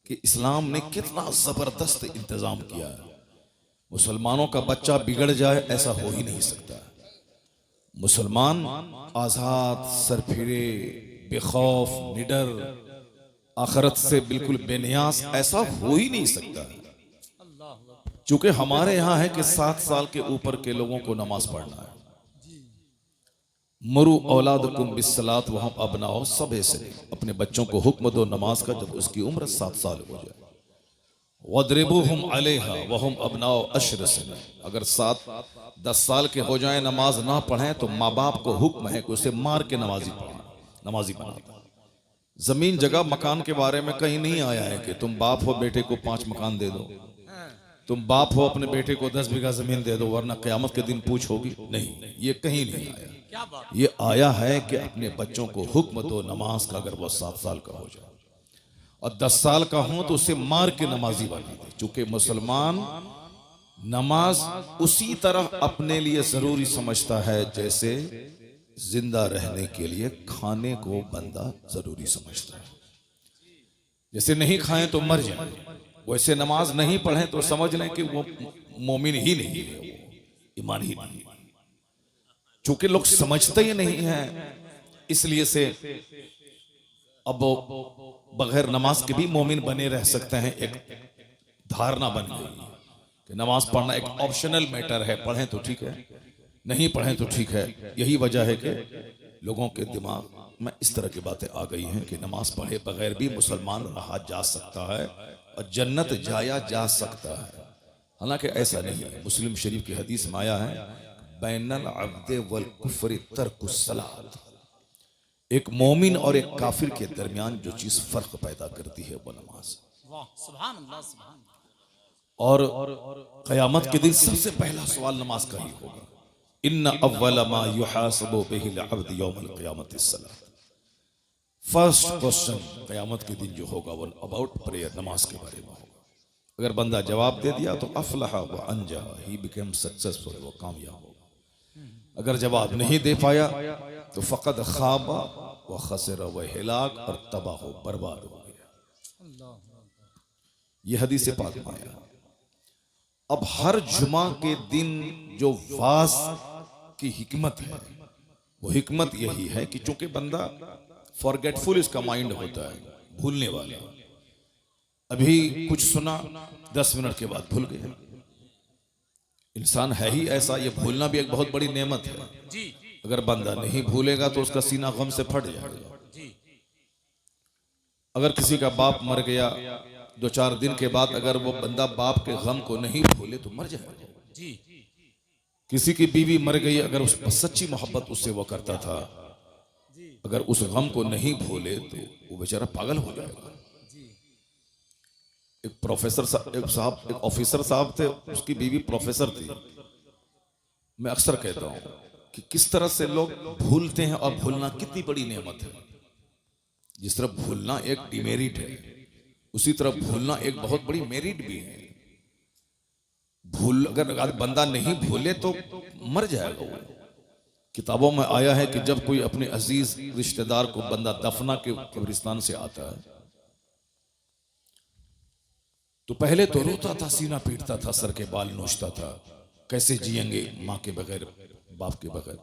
कि इस्लाम ने कितना जबरदस्त इंतजाम किया है। मुसलमानों का बच्चा बिगड़ जाए ऐसा हो ही नहीं सकता। मुसलमान आजाद, सरफिरे, बेखौफ, निडर, आखरत से बिल्कुल बेनियाज ऐसा हो ही नहीं सकता। चूंकि हमारे यहाँ है कि 7 साल के ऊपर के लोगों को नमाज पढ़ना है। मरु औलादकुम बिस्सलात वहम अबनाओ, सब ऐसे अपने बच्चों को हुक्म दो नमाज का जब उसकी उम्र 7 साल हो जाए। वद्रिबूहुम अलैहा वहम अबनाओ अश्र सना, अगर 7-10 साल के हो जाएं नमाज ना पढ़ें तो माँ बाप को हुक्म है कि उसे मार के नमाजी बनाता। जमीन जगह मकान के बारे में कहीं नहीं आया है कि तुम बाप हो बेटे को 5 मकान दे दो, तुम बाप हो अपने बेटे को 10 बीघा जमीन दे दो वरना क़यामत के दिन पूछ होगी। नहीं, ये कहीं नहीं आया। ये आया है कि अपने बच्चों को हुक्म दो नमाज का, अगर वो 7 साल का हो जाए और 10 साल का हो तो उसे मार के नमाजी बना दे। चूंकि मुसलमान नमाज उसी तरह अपने लिए जरूरी समझता है जैसे जिंदा रहने के लिए खाने को बंदा जरूरी समझता है। जैसे नहीं खाएं तो मर जाएं, वैसे नमाज नहीं पढ़ें तो समझ लें कि वो मोमिन ही नहीं है, वो ईमान ही नहीं। चूंकि लोग समझते ही नहीं है, इसलिए से अब बगैर नमाज के भी मोमिन बने रह सकते हैं। एक धारणा बन गई कि नमाज पढ़ना एक ऑप्शनल मैटर है, पढ़ें तो ठीक है, नहीं पढ़ें तो ठीक है। यही वजह है कि लोगों के दिमाग में इस तरह की बातें आ गई हैं कि नमाज पढ़े बगैर भी मुसलमान रहा जा सकता है और जन्नत जाया जा सकता है। हालांकि ऐसा नहीं है। मुस्लिम शरीफ की हदीस में आया है, बैनल अब्दे वल कुफ्री तर्कुस सलात, एक मोमिन और एक काफिर के दरमियान जो चीज फर्क पैदा करती है वो नमाज। सुभान अल्लाह, सुभान अल्लाह। और क़यामत के दिन सबसे पहला सवाल नमाज का ही होगा। इन्ना अव्वल मा युहासबु बिहिल अब्द यौमल क़यामति सलात। फर्स्ट क्वेश्चन क़यामत के दिन जो होगा वो अबाउट प्रेयर, नमाज के बारे में होगा। अगर बंदा जवाब दे दिया तो अफलहा व अंजा, ही बिकेम सक्सेसफुल, वो कामयाब होगा। अगर जवाब नहीं दे पाया तो फ़क़द ख़ाबा व खसरा व हिलाक, और तबाह हो बर्बाद हो गया। ये हदीस पाक में आया। अब हर जुमा के दिन जो वाज की हिकमत है वो हिकमत यही है कि चूंकि बंदा फॉरगेटफुल इसका माइंड होता है, भूलने वाला। अभी कुछ सुना 10 मिनट के बाद भूल गया। इंसान है ही ऐसा, ये भूलना भी एक बहुत बड़ी नेमत है। अगर बंदा नहीं भूलेगा तो उसका सीना गम से फट जाएगा। अगर किसी का बाप मर गया 2-4 दिन के बाद अगर वो बंदा बाप के गम को नहीं भूले तो मर जाएगा। किसी की बीवी मर गई, अगर उस पर सच्ची मोहब्बत उससे वो करता था, अगर उस गम को नहीं भूले तो वो बेचारा पागल हो जाएगा। एक ऑफिसर साहब थे, उसकी बीवी प्रोफेसर थी। मैं अक्सर कहता हूं कि किस तरह से लोग भूलते हैं और भूलना कितनी बड़ी नेमत है। जिस तरह भूलना एक डिमेरिट है, उसी तरह भूलना एक बहुत बड़ी मेरिट भी है। अगर बंदा नहीं भूले तो मर जाएगा वो। किताबों में आया है कि जब कोई अपने अजीज रिश्तेदार को बंदा दफना के कब्रिस्तान से आता है तो पहले तो रोता था, सीना पीटता था, सर के बाल नोचता था, कैसे जिएंगे माँ के बगैर, बाप के बगैर।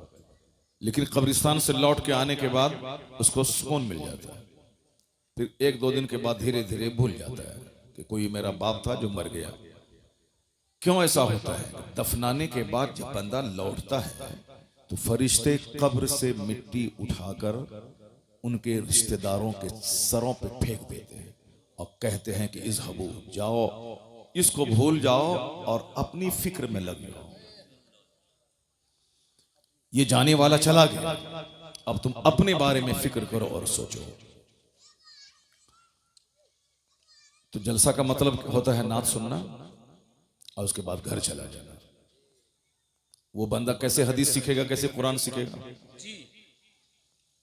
लेकिन कब्रिस्तान से लौट के आने के बाद उसको सुकून मिल जाता है। फिर 1-2 दिन के बाद धीरे धीरे भूल जाता है कि कोई मेरा बाप था जो मर गया। क्यों ऐसा होता है? दफनाने के बाद जब बंदा लौटता है तो फरिश्ते कब्र से मिट्टी उठाकर उनके रिश्तेदारों के सरों पे फेंक देते हैं और कहते हैं कि इज़हबू, जाओ, इसको भूल जाओ और अपनी फिक्र में लग जाओ। ये जाने वाला चला गया, अब तुम अपने बारे में फिक्र करो और सोचो। तो जलसा का मतलब होता है नात सुनना और उसके बाद घर चला जाना। वो बंदा कैसे हदीस सीखेगा, कैसे कुरान सीखेगा?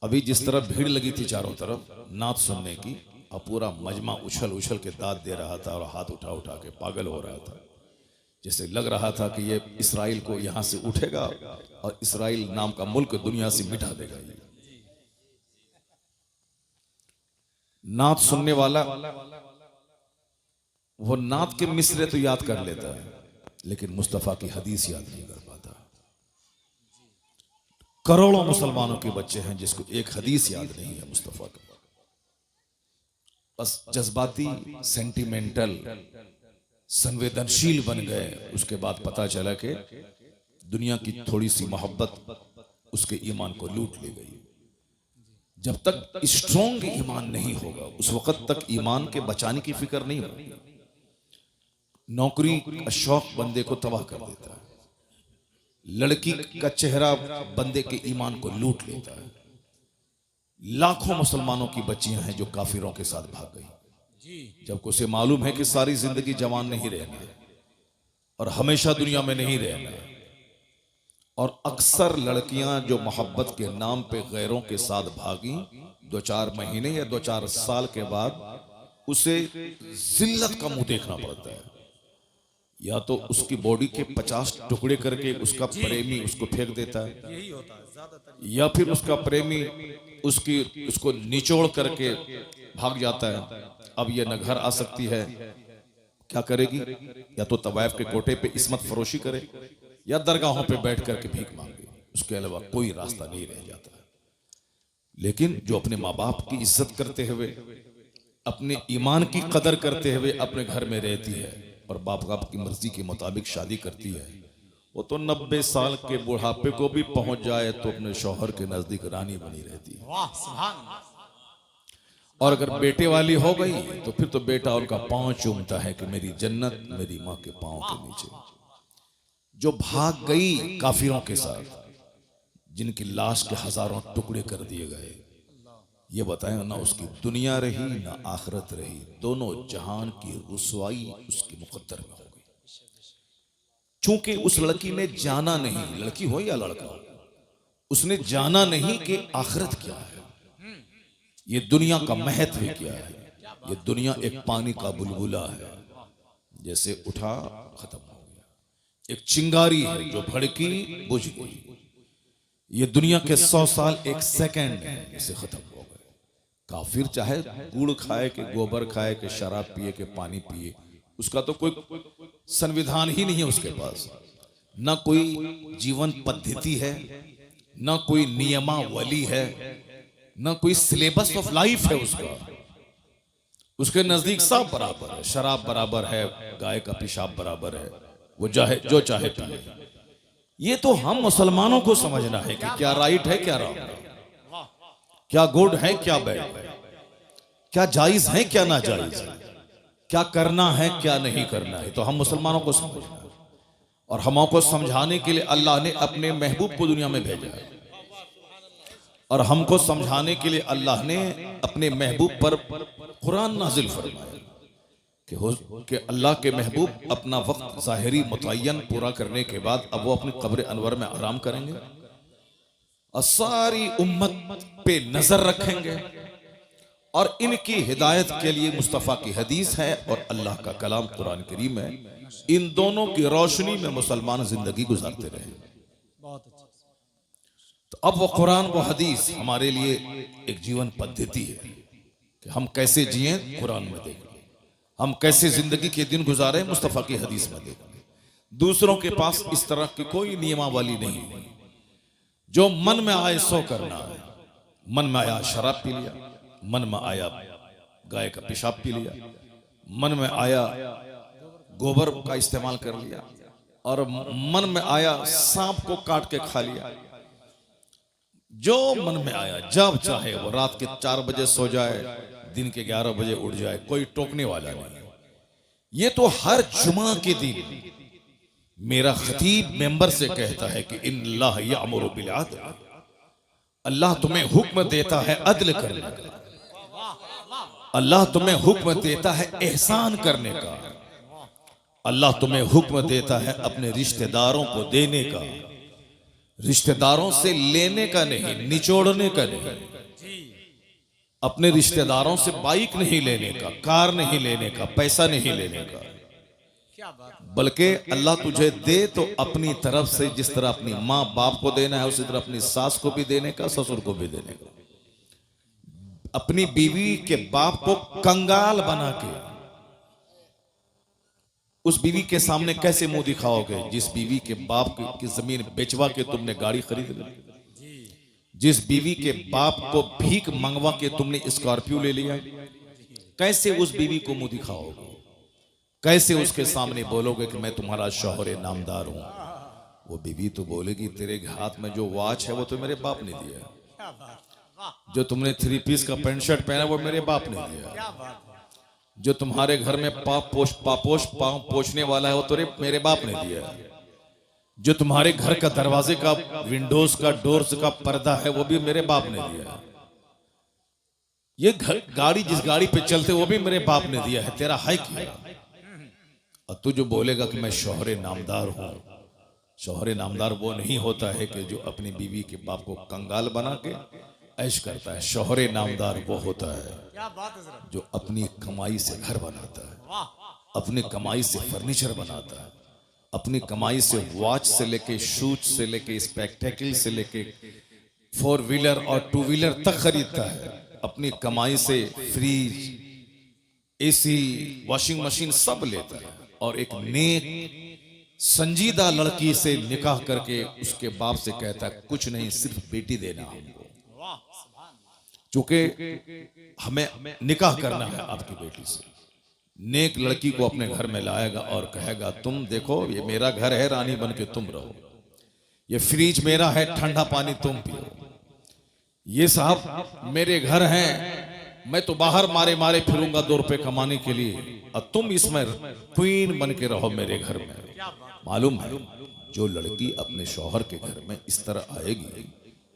अभी जिस तरह भीड़ लगी थी चारों तरफ नात सुनने की, और पूरा मजमा उछल उछल के दाद दे रहा था और हाथ उठा उठा के पागल हो रहा था, जैसे लग रहा था कि ये इसराइल को यहां से उठेगा और इसराइल नाम का मुल्क दुनिया से मिटा देगा। नात सुनने वाला वो नात के मिसरे तो याद कर लेता है, लेकिन मुस्तफ़ा की हदीस याद नहीं कर पाता। करोड़ों मुसलमानों के बच्चे हैं जिसको एक हदीस याद नहीं है मुस्तफ़ा का। बस जज्बाती, सेंटिमेंटल, संवेदनशील बन गए। उसके बाद पता चला कि दुनिया की थोड़ी सी मोहब्बत उसके ईमान को लूट ले गई। जब तक स्ट्रॉन्ग ईमान नहीं होगा उस वक्त तक ईमान के बचाने की फिक्र नहीं होगी। नौकरी का शौक बंदे को तबाह कर देता है, लड़की का चेहरा बंदे के ईमान को लूट लेता है। लाखों मुसलमानों की बच्चियां हैं जो काफिरों के साथ भाग गई, जबकि उसे मालूम है कि सारी जिंदगी जवान नहीं रहना और हमेशा दुनिया में नहीं रहना। और अक्सर लड़कियां जो मोहब्बत के नाम पे गैरों के साथ भागी, 2-4 महीने या 2-4 साल के बाद उसे जिल्लत का मुंह देखना पड़ता है। या तो उसकी बॉडी के 50 टुकड़े करके उसका प्रेमी उसको फेंक देता है, या फिर उसका प्रेमी उसको निचोड़ करके भाग जाता है। अब ये न घर आ सकती है, क्या करेगी? या तो तवायफ के कोटे पे इस्मत फरोशी करे या दरगाहों पे बैठ करके भीख मांगे, उसके अलावा कोई रास्ता नहीं रह जाता। लेकिन जो अपने माँ बाप की इज्जत करते हुए, अपने ईमान की कदर करते हुए अपने घर में रहती है और बाप बाप की मर्जी के मुताबिक शादी करती है, वो तो 90 साल के बुढ़ापे को भी पहुंच जाए तो अपने शौहर के नजदीक रानी बनी रहती है। और अगर बेटे वाली हो गई तो फिर तो बेटा उनका पांव चूमता है कि मेरी जन्नत मेरी माँ के पांव के नीचे। जो भाग गई काफिरों के साथ, जिनकी लाश के हजारों टुकड़े कर दिए गए, ये बताएं ना उसकी दुनिया रही ना आखिरत रही, दोनों जहान की रुसवाई उसके मुकद्दर में हो गई। चूंकि उस लड़की ने जाना नहीं, लड़की हो या लड़का, उसने जाना नहीं कि आखिरत क्या है, ये दुनिया का महत्व क्या है। ये दुनिया एक पानी का बुलबुला है, जैसे उठा खत्म हो गया। एक चिंगारी है जो भड़की बुझ गई। ये दुनिया के 100 साल एक सेकंड है, इसे खत्म हो गए। काफिर चाहे गुड़ खाए के गोबर खाए के शराब पिए के पानी पिए, उसका तो कोई संविधान ही नहीं है उसके पास, ना कोई जीवन पद्धति है, ना कोई नियमावली है, ना कोई सिलेबस ऑफ लाइफ है उसका। उसके नजदीक सब बराबर है, शराब बराबर है, गाय का पेशाब बराबर है, वो जो चाहे पिए। ये तो हम मुसलमानों को समझना है कि क्या राइट है क्या रॉन्ग है, क्या गुड है क्या बैड है, क्या जायज है क्या ना जायज है, क्या करना है क्या नहीं करना है। तो हम मुसलमानों को समझना है, और हमको समझाने के लिए अल्लाह ने अपने महबूब को दुनिया में भेजा है, और हमको समझाने के लिए अल्लाह ने अपने महबूब पर कुरान नाजिल फरमाया कि अल्लाह के महबूब अपना वक्त ज़ाहिरी मुतय्यन पूरा करने के बाद अब वो अपनी कब्र अनवर में आराम करेंगे और सारी उम्मत पे नजर रखेंगे, और इनकी हिदायत के लिए मुस्तफ़ा की हदीस है और अल्लाह का कलाम कुरान करीम है। इन दोनों की रोशनी में मुसलमान जिंदगी गुजारते रहे। तो अब वो कुरान वो हदीस हमारे लिए एक जीवन पद्धति है कि हम कैसे जिए, कुरान में देखें। हम कैसे जिंदगी के दिन गुजारे, मुस्तफ़ा की हदीस में देखें। दूसरों के पास इस तरह की कोई नियमावली नहीं है। जो मन में आए सो करना है। मन में आया शराब पी लिया, मन में आया गाय का पेशाब पी लिया, मन में आया गोबर का इस्तेमाल कर लिया, और मन में आया सांप को काट के खा लिया। जो मन में आया, जब चाहे वो रात के 4 बजे सो जाए, दिन के 11 बजे उठ जाए, कोई टोकने वाला नहीं। ये तो हर जुमा के दिन मेरा खतीब मेंबर से कहता है कि इन्नल्लाह यअमुरु बिल अदल, अल्लाह तुम्हें हुक्म देता है अदल करने का, अल्लाह तुम्हें हुक्म देता है एहसान करने का, अल्लाह तुम्हें हुक्म देता है अपने रिश्तेदारों को देने का, रिश्तेदारों से लेने का नहीं, निचोड़ने का नहीं। अपने रिश्तेदारों से बाइक नहीं लेने का, कार नहीं लेने का, पैसा नहीं लेने का, बल्कि अल्लाह तुझे दे तो अपनी तरफ से जिस तरह अपनी माँ बाप को देना है उसी तरह अपनी सास को भी देने का, ससुर को भी देने का। अपनी बीवी के बाप को कंगाल बना के उस बीवी के सामने कैसे मुंह दिखाओगे जिस बीवी के बाप की जमीन बेचवा के तुमने गाड़ी खरीद ली, जिस बीवी के बाप को भीख मंगवा के तुमने स्कॉर्पियो ले लिया? कैसे उस बीवी को मुंह दिखाओगे? कैसे उसके सामने बोलोगे कि मैं तुम्हारा शौहर नामदार हूं? वो बीवी तो बोलेगी तेरे हाथ में जो वॉच है वो तो मेरे बाप ने दिया, जो तुमने 3 पीस का पैंट शर्ट पहना वो मेरे बाप ने दिया, जो तुम्हारे घर में पाँव पोछने वाला है वो तो मेरे बाप ने दिया, जो तुम्हारे घर का दरवाजे का विंडोज का डोर्स का पर्दा है वो भी मेरे बाप ने दिया, ये गाड़ी जिस गाड़ी पे चलते वो भी मेरे बाप ने दिया है, तेरा है क्या? और तू जो बोलेगा कि मैं शौहरे नामदार हूं, शौहरे नामदार वो नहीं होता है कि जो अपनी बीवी के बाप को कंगाल बना के ऐश करता है। शौहरे नामदार वो होता है जो अपनी कमाई से घर बनाता है, अपनी कमाई से फर्नीचर बनाता है, अपनी कमाई से वॉच से लेके शूज से लेके स्पेक्टेकल से लेके 4 व्हीलर और 2 व्हीलर तक खरीदता है, अपनी कमाई से फ्रिज, एसी, वॉशिंग मशीन सब लेता है, और एक नेक संजीदा लड़की से निकाह करके उसके बाप से कहता है कुछ नहीं सिर्फ बेटी देना हमको, चूंकि हमें निकाह करना है आपकी बेटी से। नेक लड़की को अपने घर में लाएगा और कहेगा तुम देखो ये मेरा घर है, रानी बन के तुम रहो, ये फ्रिज मेरा है, ठंडा पानी तुम पियो, ये साहब मेरे घर हैं, मैं तो बाहर मारे मारे फिरूंगा 2 रुपए कमाने के लिए, और तुम इसमें क्वीन बन के रहो मेरे घर में। मालूम है जो लड़की अपने शौहर के घर में इस तरह आएगी,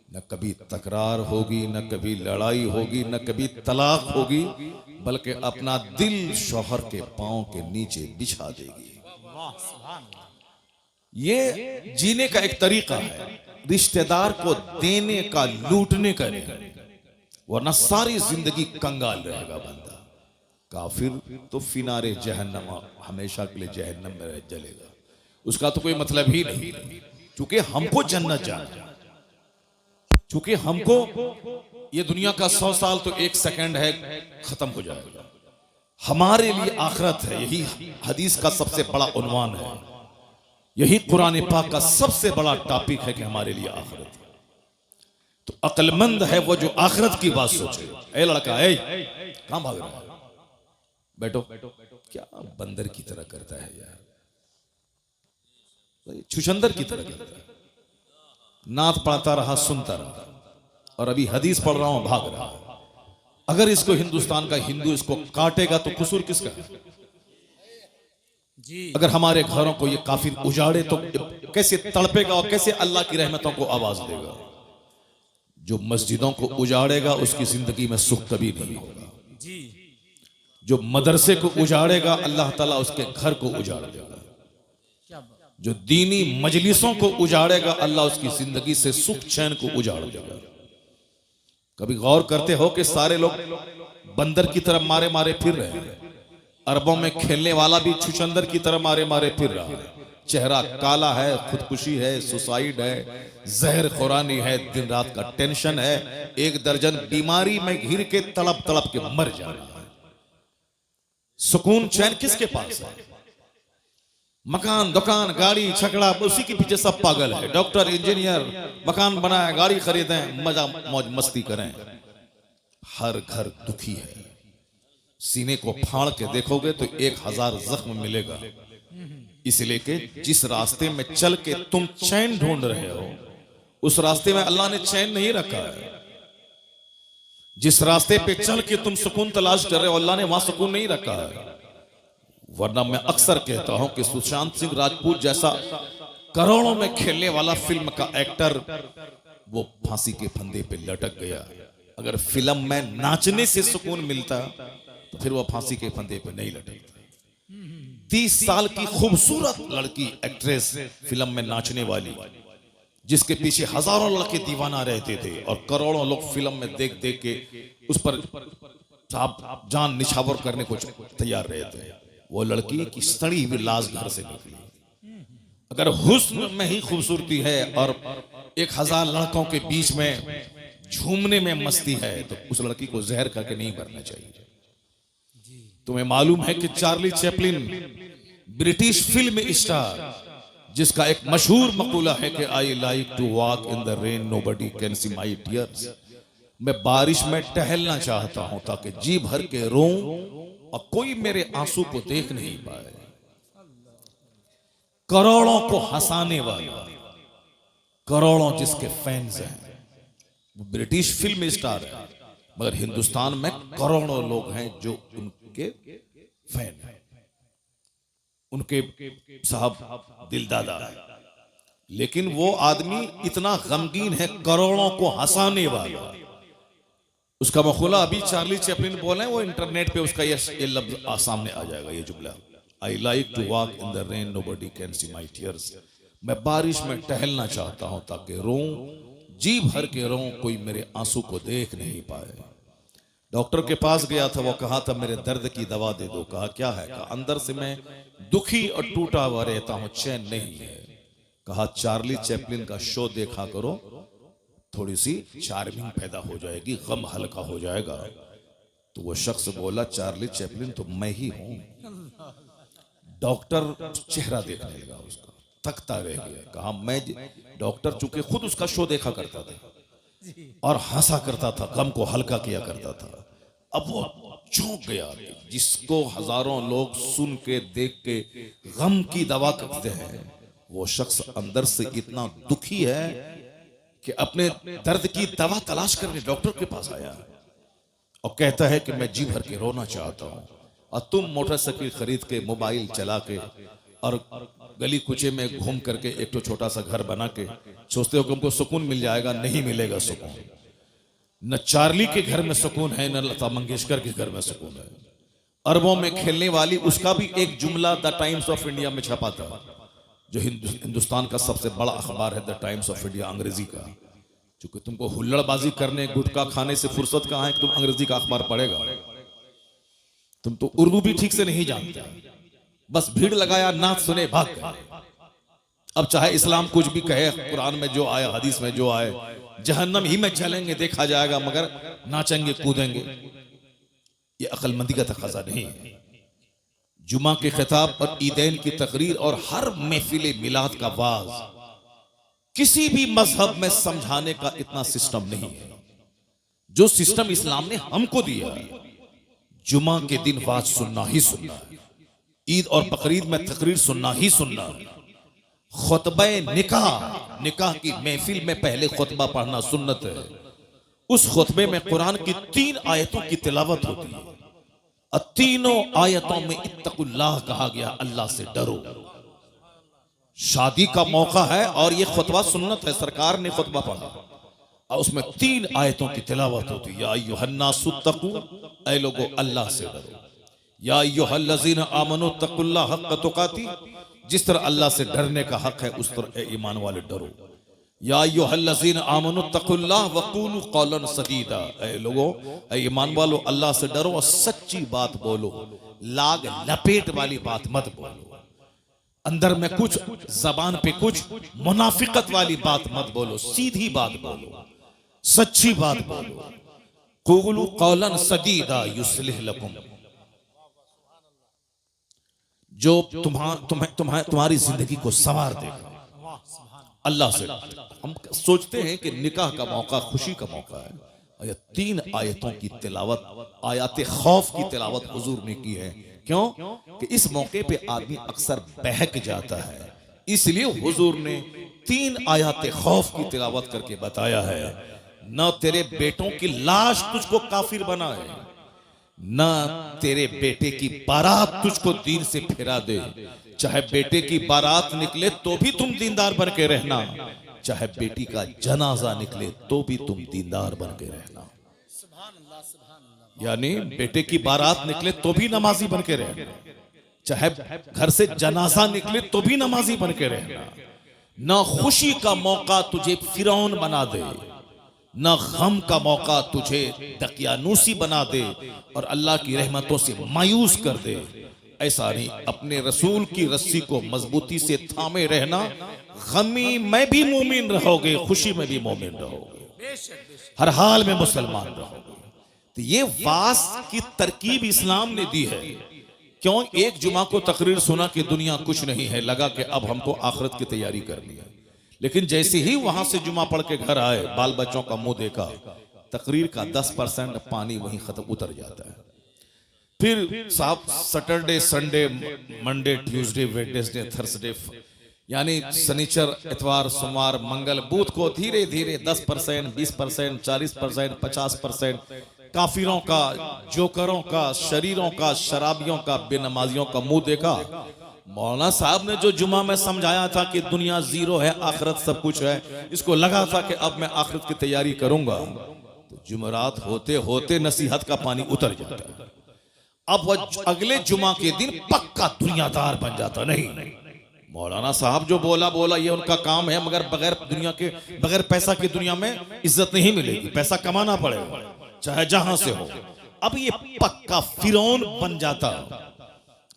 न कभी तकरार होगी, न कभी लड़ाई होगी, न कभी तलाक होगी, बल्कि अपना दिल शौहर के पांव के नीचे बिछा देगी। ये जीने का एक तरीका है, रिश्तेदार को देने का, लूटने का नहीं, वरना सारी जिंदगी कंगाल रहेगा बंदा। काफिर तो फिनारे जहन्नम, हमेशा के लिए जहन्नम में जलेगा, उसका तो कोई मतलब ही नहीं। चूंकि हमको जन्नत जाना, चूंकि हमको ये दुनिया का 100 साल तो 1 सेकंड है, खत्म हो जाएगा, हमारे लिए आखिरत है। यही हदीस का सबसे बड़ा उन्वान है, यही कुरान पाक का सबसे बड़ा टॉपिक है कि हमारे लिए आखिरत है। तो अक्लमंद है वो जो आखिरत की बात सोचे। ए लड़का, ए कहां भाग रहा है, बैठो, क्या बंदर की तरह करता है यार, छुछंदर की तरह करता है, नात पढ़ता रहा, सुनता रहा, और अभी हदीस पढ़ रहा हूं, भाग रहा। अगर इसको हिंदुस्तान का हिंदू इसको काटेगा तो कसूर किसका है? अगर हमारे घरों को ये काफिर उजाड़े तो कैसे तड़पेगा और कैसे अल्लाह की रहमतों को आवाज देगा? जो मस्जिदों को उजाड़ेगा उसकी जिंदगी में सुख कभी नहीं होगा, जो मदरसे को उजाड़ेगा अल्लाह ताला उसके घर को उजाड़ देगा, जो दीनी मजलिसों को उजाड़ेगा अल्लाह उसकी जिंदगी से सुख चैन को उजाड़ देगा। कभी गौर करते हो कि सारे लोग बंदर की तरह मारे मारे फिर रहे हैं, अरबों में खेलने वाला भी छुछंदर की तरह मारे मारे फिर रहा है, चेहरा काला है, खुदकुशी है, सुसाइड है, जहर खुरानी है, दिन रात का टेंशन है, 1 दर्जन बीमारी में घिर के तड़प तड़प के मर जाना है। सुकून चैन किसके पास है? मकान, दुकान, गाड़ी, छकड़ा, उसी के पीछे सब पागल है। डॉक्टर, इंजीनियर, मकान बनाए, गाड़ी खरीदें, मजा मौज मस्ती करें, हर घर दुखी है। सीने को फाड़ के देखोगे तो 1000 जख्म मिलेगा। इसलिए कि जिस रास्ते में चल के तुम चैन ढूंढ रहे हो उस रास्ते में अल्लाह ने चैन नहीं रखा है। जिस रास्ते पे चल के तुम सुकून तलाश कर रहे हो अल्लाह ने वहां सुकून नहीं रखा है। वरना मैं अक्सर कहता हूं कि सुशांत सिंह राजपूत जैसा करोड़ों में खेलने वाला फिल्म का एक्टर वो फांसी के फंदे पे लटक गया। अगर फिल्म में नाचने से सुकून मिलता तो फिर वो फांसी के फंदे पे नहीं लटकता। 30 साल की खूबसूरत लड़की एक्ट्रेस फिल्म में नाचने वाली, जिसके पीछे हजारों लड़के दीवाना रहते थे और करोड़ों लोग फिल्म में देख देख के उस पर जान निछावर करने को तैयार रहते, वो लड़की की सड़ी हुई लाश घर से निकली। अगर हुस्न में ही खूबसूरती है और 1000 लड़कों के बीच में झूमने में मस्ती है तो उस लड़की को जहर करके नहीं मरना चाहिए। तुम्हें मालूम है कि Charlie Chaplin British film star जिसका एक मशहूर मकूला है कि I like to walk in the rain nobody can see my tears, मैं बारिश में टहलना चाहता हूं ताकि जी भर के रोऊं और कोई मेरे आंसू को देख नहीं पाए। करोड़ों को हंसाने वाला, करोड़ों जिसके फैंस हैं, वो ब्रिटिश फिल्म स्टार है, मगर हिंदुस्तान में करोड़ों लोग हैं जो उनके फैन हैं, उनके साहब दिलदादा है। लेकिन वो आदमी इतना गमगीन है, करोड़ों को हंसाने वाला। उसका मखूला अभी चार्ली चैपलिन बोले, वो इंटरनेट पे उसका ये लफ्ज सामने आ जाएगा, ये जुमला, I like to walk in the rain nobody can see my tears, मैं बारिश में टहलना चाहता हूं ताकि रोऊं, जी भर के रोऊं, कोई मेरे आंसू को देख नहीं पाए। डॉक्टर के पास गया था, वो कहा था मेरे दर्द की दवा दे दो। कहा क्या है? कहा अंदर से मैं दुखी और टूटा हुआ रहता हूं, चैन नहीं है। कहा चार्ली चैपलिन का शो देखा करो, थोड़ी सी चार्मिंग पैदा हो जाएगी, गम हल्का हो जाएगा। तो वो शख्स बोला चार्ली चैपलिन तो मैं ही हूं। डॉक्टर चेहरा देखने लगा उसका, थकता रह गया। कहा मैं, डॉक्टर चूंकि खुद उसका शो देखा करता था और हंसा करता था, गम को हल्का किया करता था, अब वो चौंक गया। जिसको हजारों लोग सुन के देख के गम की दवा करते हैं, वो शख्स अंदर से इतना दुखी है कि अपने दर्द की दवा तलाश करने डॉक्टर के पास आया और कहता है कि मैं जी भर के रोना चाहता हूं। और तुम मोटरसाइकिल खरीद के, मोबाइल चला के और गली कुचे में घूम करके एक तो छोटा सा घर बना के सोचते हो कि हमको सुकून मिल जाएगा। नहीं मिलेगा सुकून। न चार्ली के घर में सुकून है, न लता मंगेशकर के घर में सुकून है। अरबों में खेलने वाली, उसका भी एक जुमला द टाइम्स ऑफ इंडिया में छपा था, जो हिंदुस्तान का सबसे बड़ा अखबार है, द टाइम्स ऑफ इंडिया, अंग्रेजी का। क्योंकि तुमको हुल्लड़बाजी करने, गुटखा खाने से फुर्सत कहां है कि तुम अंग्रेजी का अखबार पढ़ेगा। तुम तो उर्दू भी ठीक से नहीं जानते, बस भीड़ लगाया, नाच सुने, भाग गए। अब चाहे इस्लाम कुछ भी कहे, कुरान में जो आया, हदीस में जो आए, जहन्नम ही में चलेंगे, देखा जाएगा, मगर नाचेंगे कूदेंगे। ये अक्लमंदी का तकाजा नहीं है। जुमा के खिताब और ईदैन की तकरीर और हर महफिल मिलाद का वाज किसी भी मजहब में समझाने का इतना सिस्टम नहीं है जो सिस्टम इस्लाम ने हमको दिया। जुमा के दिन वाज सुनना ही सुनना, ईद और बकरीद में तकरीर सुनना ही सुनना, खुतबा निकाह, निकाह की महफिल में पहले खुतबा पढ़ना सुन्नत है। उस खुतबे में कुरान की 3 आयतों की तिलावत होती है और तीनों आयतों में इत्तकुल्लाह कहा गया, अल्लाह से डरो। शादी का मौका है और ये खुतबा सुन्नत है, सरकार ने खुतबा पढ़ा और उसमें 3 आयतों की तिलावत होती है। या अय्युहन्नासुत्तकू, ऐ लोगो अल्लाह से डरो। या अय्युहल्लज़ीना आमनू तक़ुल्लाह हक़्क़ तुक़ाती, जिस तरह अल्लाह से डरने का हक है उस तरह ए ईमान वाले डरो। या अय्युहल्लज़ीना आमनू तक़ुल्लाह वक़ूलू क़ौलन सदीदा, ऐ लोगो, ऐ ईमान वालो, अल्लाह से डरो और सच्ची बात बोलो, लाग लपेट वाली बात मत बोलो। अंदर में कुछ, जबान पे कुछ, मुनाफिकत वाली बात मत बोलो, सीधी बात बोलो, सच्ची बात बोलो। क़ूलू क़ौलन सदीदा युस्लिह लकुम, जो तुम्हारी जिंदगी को संवार देगा। अल्लाह से हम सोचते हैं कि निकाह का मौका खुशी का मौका है, और 3 आयतों की तिलावत, आयत खौफ की तिलावत हुजूर ने की है। क्यों? कि इस मौके पे आदमी अक्सर बहक जाता है, इसलिए हुजूर ने 3 आयत खौफ की तिलावत करके बताया है, न तेरे बेटों की लाश तुझको काफिर बनाए, ना तेरे बेटे की बारात तुझको दीन से फिरा दे। चाहे बेटे की बारात निकले तो भी तुम दीनदार बन के रहना, चाहे बेटी का जनाजा निकले तो भी तुम दीनदार बन के रहना। यानी बेटे की बारात निकले तो भी नमाजी बन के रहना, चाहे घर से जनाजा निकले तो भी नमाजी बन के रहना। ना खुशी का मौका तुझे फिरौन बना दे, न गम का मौका तुझे दकियानूसी बना दे और अल्लाह की रहमतों से मायूस कर दे। ऐसा नहीं, अपने रसूल की रस्सी को मजबूती से थामे रहना। गमी में भी मोमिन रहोगे, खुशी में भी मोमिन रहोगे, हर हाल में मुसलमान रहोगे। तो ये वास की तरकीब इस्लाम ने दी है क्यों एक जुमा को तकरीर सुना कि दुनिया कुछ नहीं है, लगा कि अब हमको आखिरत की तैयारी करनी है। लेकिन जैसे ही वहां से जुमा पढ़ के घर आए, बाल बच्चों का मुंह देखा, तकरीर का 10% पानी वहीं खत्म उतर जाता है। फिर साहब Saturday, Sunday, Monday, Tuesday, Wednesday, Thursday, यानी शनिचर, इतवार, सोमवार, मंगल, बुध को धीरे धीरे 10%, 20%, 40%, 50%, काफिरों का, जोकरों का, शरीरों का, शराबियों का, बेनमाजियों का मुंह देखा। मौलाना साहब ने जो जुमा में समझाया था कि दुनिया जीरो है, आखिरत सब कुछ है, इसको लगा था कि अब मैं आखिरत की तैयारी करूंगा, तो जुमरात होते होते नसीहत का पानी उतर जाता है। अब वह अगले जुमा के दिन पक्का दुनियादार बन जाता। नहीं, मौलाना साहब जो बोला बोला, ये उनका काम है, मगर बगैर पैसा की दुनिया में इज्जत नहीं मिलेगी, पैसा कमाना पड़ेगा चाहे जहां से हो। अब ये पक्का फिरौन बन जाता।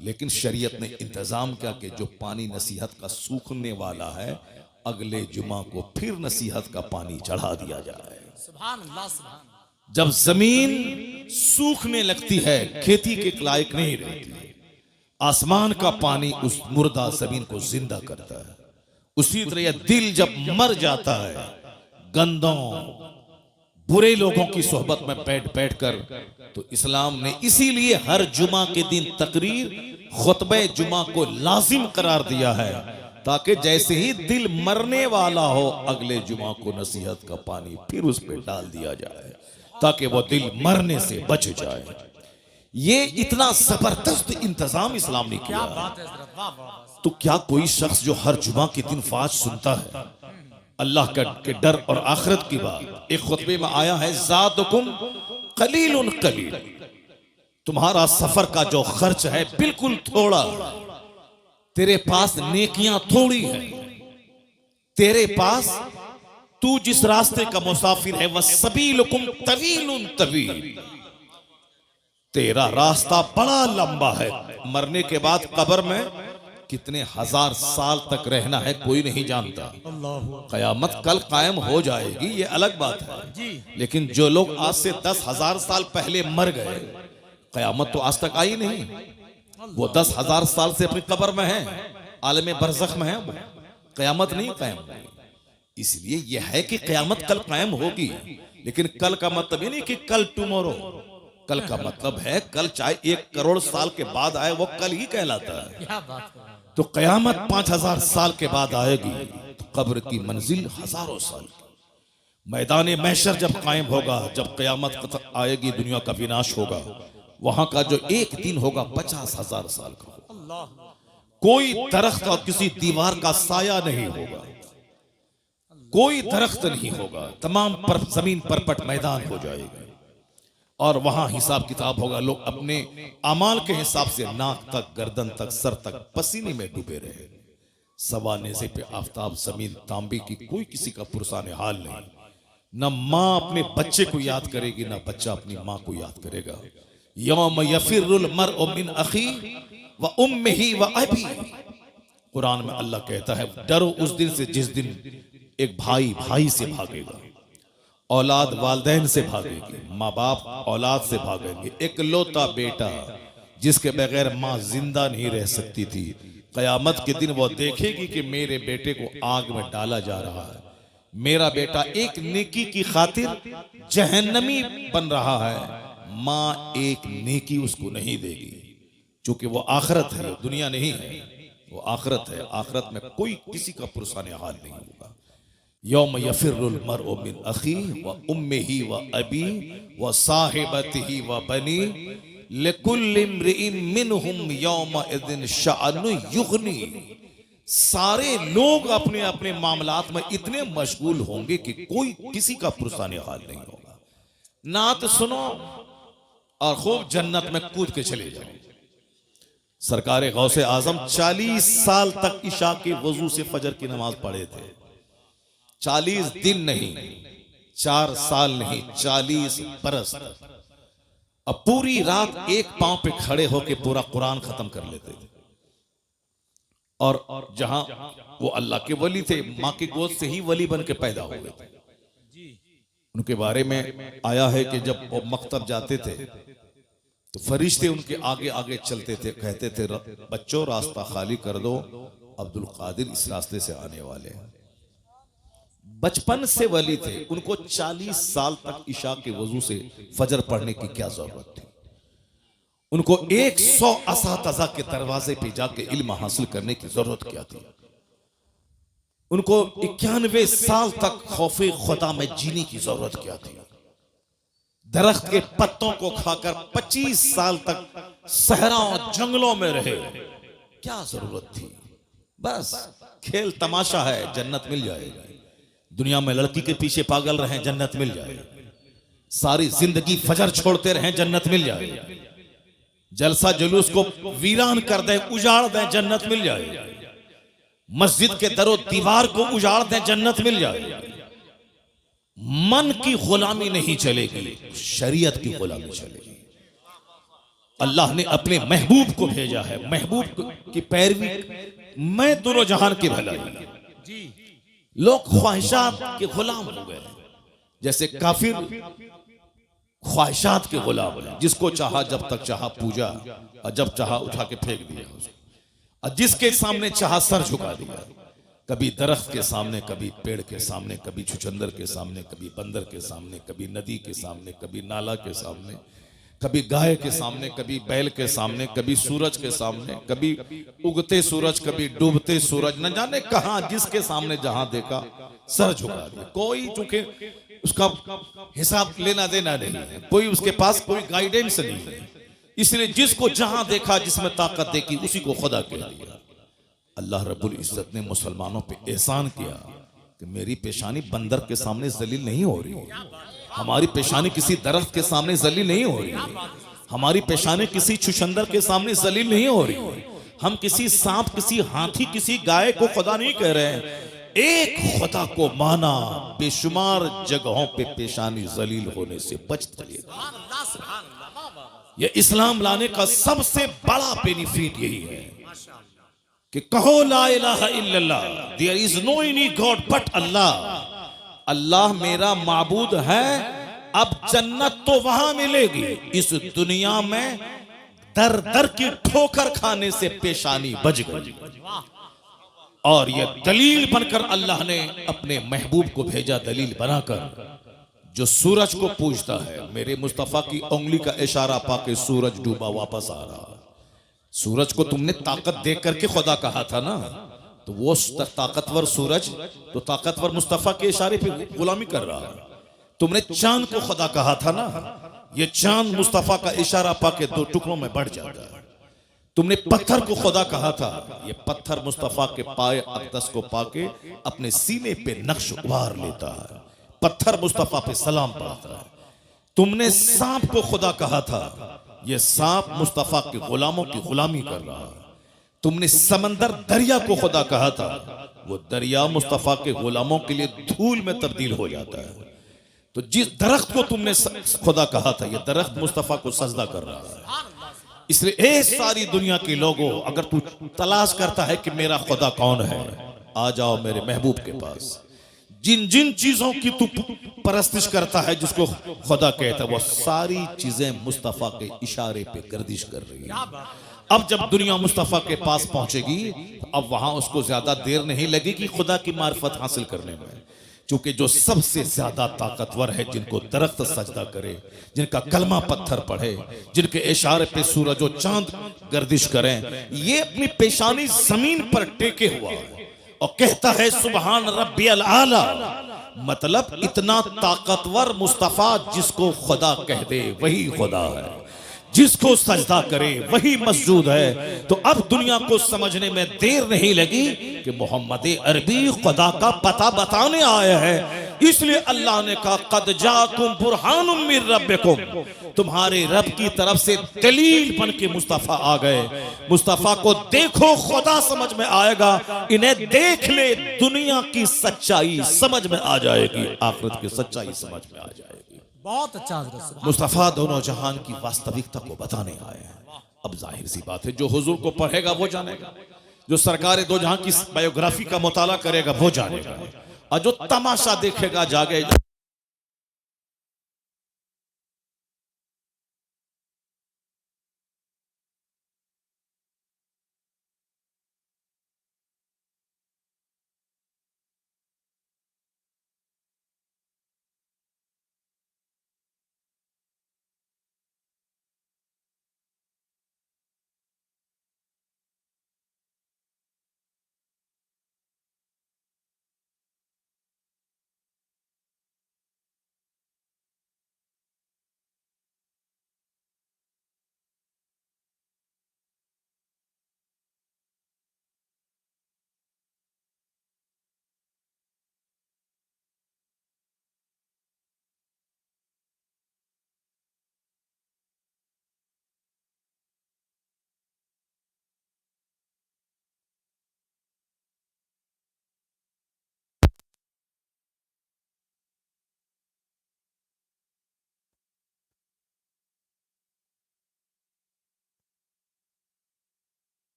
लेकिन शरीयत ने इंतजाम किया कि जो पानी नसीहत का सूखने वाला है, अगले जुमा को फिर नसीहत का पानी चढ़ा दिया जाए। सुभान अल्लाह, सुभान। जब जमीन सूखने लगती है, खेती के लायक नहीं रहती, आसमान का पानी उस मुर्दा जमीन को जिंदा करता है। उसी तरह दिल जब मर जाता है, गंदों बुरे लोगों की सोहबत में बैठ बैठ कर, तो इस्लाम ने इसीलिए हर जुमा के दिन तकरीर, खुतबे जुमा को लाजिम करार दिया है, ताकि जैसे ही दिल मरने वाला हो, अगले जुमा को नसीहत का पानी फिर उस पर डाल दिया जाए, ताकि वो दिल मरने से बच जाए। ये इतना जबरदस्त इंतजाम इस्लाम ने किया। तो क्या कोई शख्स जो हर जुमा के दिन फाज सुनता है, अल्लाह के डर और आखिरत की बात, एक खुतबे में आया है, ज़ादुकुम कलीलुन कलील, तुम्हारा सफर का जो खर्च है बिल्कुल थोड़ा, तेरे पास नेकियां थोड़ी है, तेरे पास, तू जिस रास्ते का मुसाफिर है, वह सबीलुकुम तवीलुन तवील, तेरा रास्ता बड़ा लंबा है। मरने के बाद कब्र में कितने हजार साल तक रहना है कोई नहीं जानता। कयामत कल कायम हो जाएगी, ये अलग बात है, लेकिन जो लोग आज से 10,000 साल पहले मर गए, कयामत तो आज तक आई नहीं, वो 10,000 साल से अपनी कब्र में है, आलम बरज़ख में है, वो कयामत नहीं कायम हुई। इसलिए यह है कि कयामत कल कायम होगी, लेकिन कल का मतलब ये नहीं कि कल टुमारो, कल का मतलब है कल चाहे 1 करोड़ साल के बाद आए, वो कल ही कहलाता है। तो कयामत 5,000 साल के बाद आएगी, तो कब्र की मंजिल हजारों साल की। मैदान महशर जब कायम होगा, जब कयामत आएगी, दुनिया का विनाश होगा, वहां का जो एक दिन होगा 50,000 साल का। कोई दरख्त और किसी दीवार का साया नहीं होगा, कोई दरख्त नहीं होगा, तमाम जमीन परपट मैदान हो जाएगा, और वहां हिसाब किताब होगा। लोग अपने अमाल के हिसाब से नाक तक, गर्दन तक, सर तक पसीने में डूबे रहे। सवा नेज़े पे आफताब, जमीन तांबे की, कोई किसी का पुरसाने हाल नहीं। न माँ अपने बच्चे को याद करेगी, न बच्चा अपनी माँ को याद करेगा। यौम यफिरुल मर्उ मिन अखी व उम्मिही व अबी, कुरान में अल्लाह कहता है, डरो उस दिन से जिस दिन एक भाई भाई से भागेगा, औलाद वालदैन से भागेगी, माँ बाप औलाद से भागेंगे। एक लौता बेटा जिसके बगैर माँ जिंदा नहीं रह सकती थी, कयामत के दिन वो देखेगी कि मेरे बेटे को आग में डाला जा रहा है, मेरा बेटा एक नेकी की खातिर जहन्नमी बन रहा है, माँ एक नेकी उसको नहीं देगी, क्योंकि वो आखिरत है, दुनिया नहीं है, वो आखिरत है। आखिरत में कोई किसी का पुरसाने हाल नहीं होगा। यौम यफिरुल मर्उ मिन अखी व उम्मिही व अबी व साहिबतिही व बनी लिकुल्लि इम्रिइन मिनहुम यौमइज़िन शअनु युग़नी। सारे लोग अपने अपने मामलात में इतने मशगूल होंगे कि कोई किसी का पुरसाने हाल नहीं होगा। नात सुनो और खूब जन्नत में कूद के चले जाओ। सरकार गौसे आजम 40 साल तक इशा के वजू से फजर की नमाज पढ़े थे। 40 दिन नहीं, 4 साल नहीं, 40 बरस। अब पूरी रात एक पांव पे खड़े होकर पूरा कुरान खत्म कर लेते थे। और जहां वो अल्लाह के वली थे, मां की गोद से ही वली बन के पैदा हुए थे। उनके बारे में आया है कि जब वो मकतब जाते थे तो फरिश्ते उनके आगे आगे चलते थे, कहते थे बच्चों रास्ता खाली कर दो, अब्दुल कादिर इस रास्ते से आने वाले हैं। बचपन से वली थे, उनको 40 साल तक इशा के वजू से फजर पढ़ने की क्या जरूरत थी। उनको 100 असातिज़ा के दरवाजे पे जाके इल्म हासिल करने की जरूरत क्या थी। उनको 91 साल तक खौफे खुदा में जीने की जरूरत क्या थी। दरख्त के पत्तों को खाकर 25 साल तक सहराओं जंगलों में रहे, क्या जरूरत थी। बस खेल तमाशा है, जन्नत मिल जाएगा। दुनिया में लड़की के पीछे पागल रहे, जन्नत मिल जाएगी। सारी जिंदगी फजर छोड़ते रहे, जन्नत मिल जाएगी। जलसा जुलूस को वीरान कर दें, उजाड़ दें, जन्नत मिल जाएगी। मस्जिद के दरो दीवार को उजाड़ दें, जन्नत मिल जाएगी। मन की गुलामी नहीं चलेगी, शरीयत की गुलामी चलेगी। अल्लाह ने अपने महबूब को भेजा है, महबूब की पैरवी मैं दोनों जहान की भलाई। लोग ख्वाहिशात के गुलाम हो गए, जैसे काफिर ख्वाहिशात के गुलाम है। जिसको चाहा जब तक चाहा पूजा, और जब चाहा उठा के फेंक दिया उसको, और जिसके सामने चाहा सर झुका दिया। कभी दरख्त के सामने, कभी पेड़ के सामने, कभी छुचंदर के सामने, कभी बंदर के सामने, कभी नदी के सामने, कभी नाला के सामने, कभी गाय के सामने, कभी बैल के सामने, कभी सूरज के सामने, कभी उगते सूरज, कभी डूबते सूरज, न जाने कहां जिसके सामने जहां देखा सर झुका दिया। कोई चूंकि उसका हिसाब लेना देना नहीं है, कोई उसके पास कोई गाइडेंस नहीं है, इसलिए जिसको जहां देखा, जिसमें ताकत देखी, उसी को खुदा कह दिया। अल्लाह रब्बुल इज्जत ने मुसलमानों पे एहसान किया कि मेरी पेशानी बंदर के सामने जलील नहीं हो रही, हमारी पेशानी किसी दरख्त के सामने जलील नहीं हो रही, हमारी पेशानी किसी छुछंदर के सामने जलील नहीं हो रही। हम किसी सांप, किसी हाथी, किसी गाय को खुदा नहीं कह रहे हैं। एक खुदा को माना, बेशुमार जगहों पे पेशानी जलील होने से बच चलेगा। यह इस्लाम लाने का सबसे बड़ा बेनिफिट यही है कि कहो ला इलाहा इल्लल्लाह, there is no any god but Allah. Allah मेरा माबूद है। अब जन्नत तो वहां मिलेगी, इस दुनिया में दर दर की ठोकर खाने से पेशानी बच गई। और यह दलील बनकर अल्लाह ने अपने महबूब को भेजा, दलील बनाकर। जो सूरज को पूजता है, मेरे मुस्तफा की उंगली का इशारा पाके सूरज डूबा वापस आ रहा। सूरज को तुमने ताकत देख करके खुदा कहा था ना, तो वो ताकतवर सूरज तो ताकतवर मुस्तफा के इशारे पे गुलामी कर रहा है। तुमने चांद को खुदा कहा था ना, ये चांद मुस्तफा का इशारा पाके 2 टुकड़ों में बढ़ जाता है। तुमने पत्थर को खुदा कहा था, ये पत्थर मुस्तफा के पाए अक़दस को पाके अपने सीने पे नक्श उभार लेता है, पत्थर मुस्तफा पे सलाम पढ़ता है। तुमने सांप को खुदा कहा था, ये सांप मुस्तफा के गुलामों की गुलामी कर रहा है। तुमने समंदर दरिया को खुदा कहा था, वो दरिया मुस्तफा के गुलामों के लिए धूल में तब्दील हो जाता है। तो जिस दरख्त को तुमने खुदा कहा था, ये दरख्त मुस्तफा को सजदा कर रहा है। इसलिए ए सारी दुनिया के लोगों, अगर तू तलाश करता है कि मेरा खुदा कौन है, आ जाओ मेरे महबूब के पास। जिन जिन चीजों की तू परस्तिश करता है, जिसको खुदा कहता है, वो सारी चीजें मुस्तफा के इशारे पे गर्दिश कर रही है। अब जब दुनिया मुस्तफा के पास पहुंचेगी, तो अब वहां उसको ज्यादा देर नहीं लगेगी खुदा की मार्फत हासिल करने में। क्योंकि जो सबसे ज्यादा ताकतवर है, जिनको दरख्त सजदा करे, जिनका कलमा पत्थर पढ़े, जिनके इशारे पे सूरज और चांद गर्दिश करें, ये अपनी पेशानी जमीन पर टेके हुआ है और कहता है सुबहान रब्बियल आला। मतलब इतना ताकतवर मुस्तफा, जिसको खुदा कह दे वही खुदा है, जिसको सजदा करे वही मस्जूद है। तो अब दुनिया को समझने में देर नहीं लगी कि मोहम्मद अरबी खुदा का पता बताने आया है। इसलिए अल्लाह ने कहा कद जाकुम बुरहानुम मिर रब्बिकुम, तुम्हारे रब की तरफ से दलील बन के मुस्तफा आ गए। मुस्तफा को देखो, खुदा समझ में आएगा। इन्हें देख ले, दुनिया की सच्चाई समझ में आ जाएगी, आखिरत की सच्चाई समझ में आ जाएगी। बहुत अच्छा। मुस्तफा दोनों जहान की वास्तविकता को बताने आए हैं। अब जाहिर सी बात है, जो हुजूर को पढ़ेगा वो जानेगा, जो सरकार दो जहां की बायोग्राफी का मुताला करेगा वो जानेगा, और जो तमाशा देखेगा जागे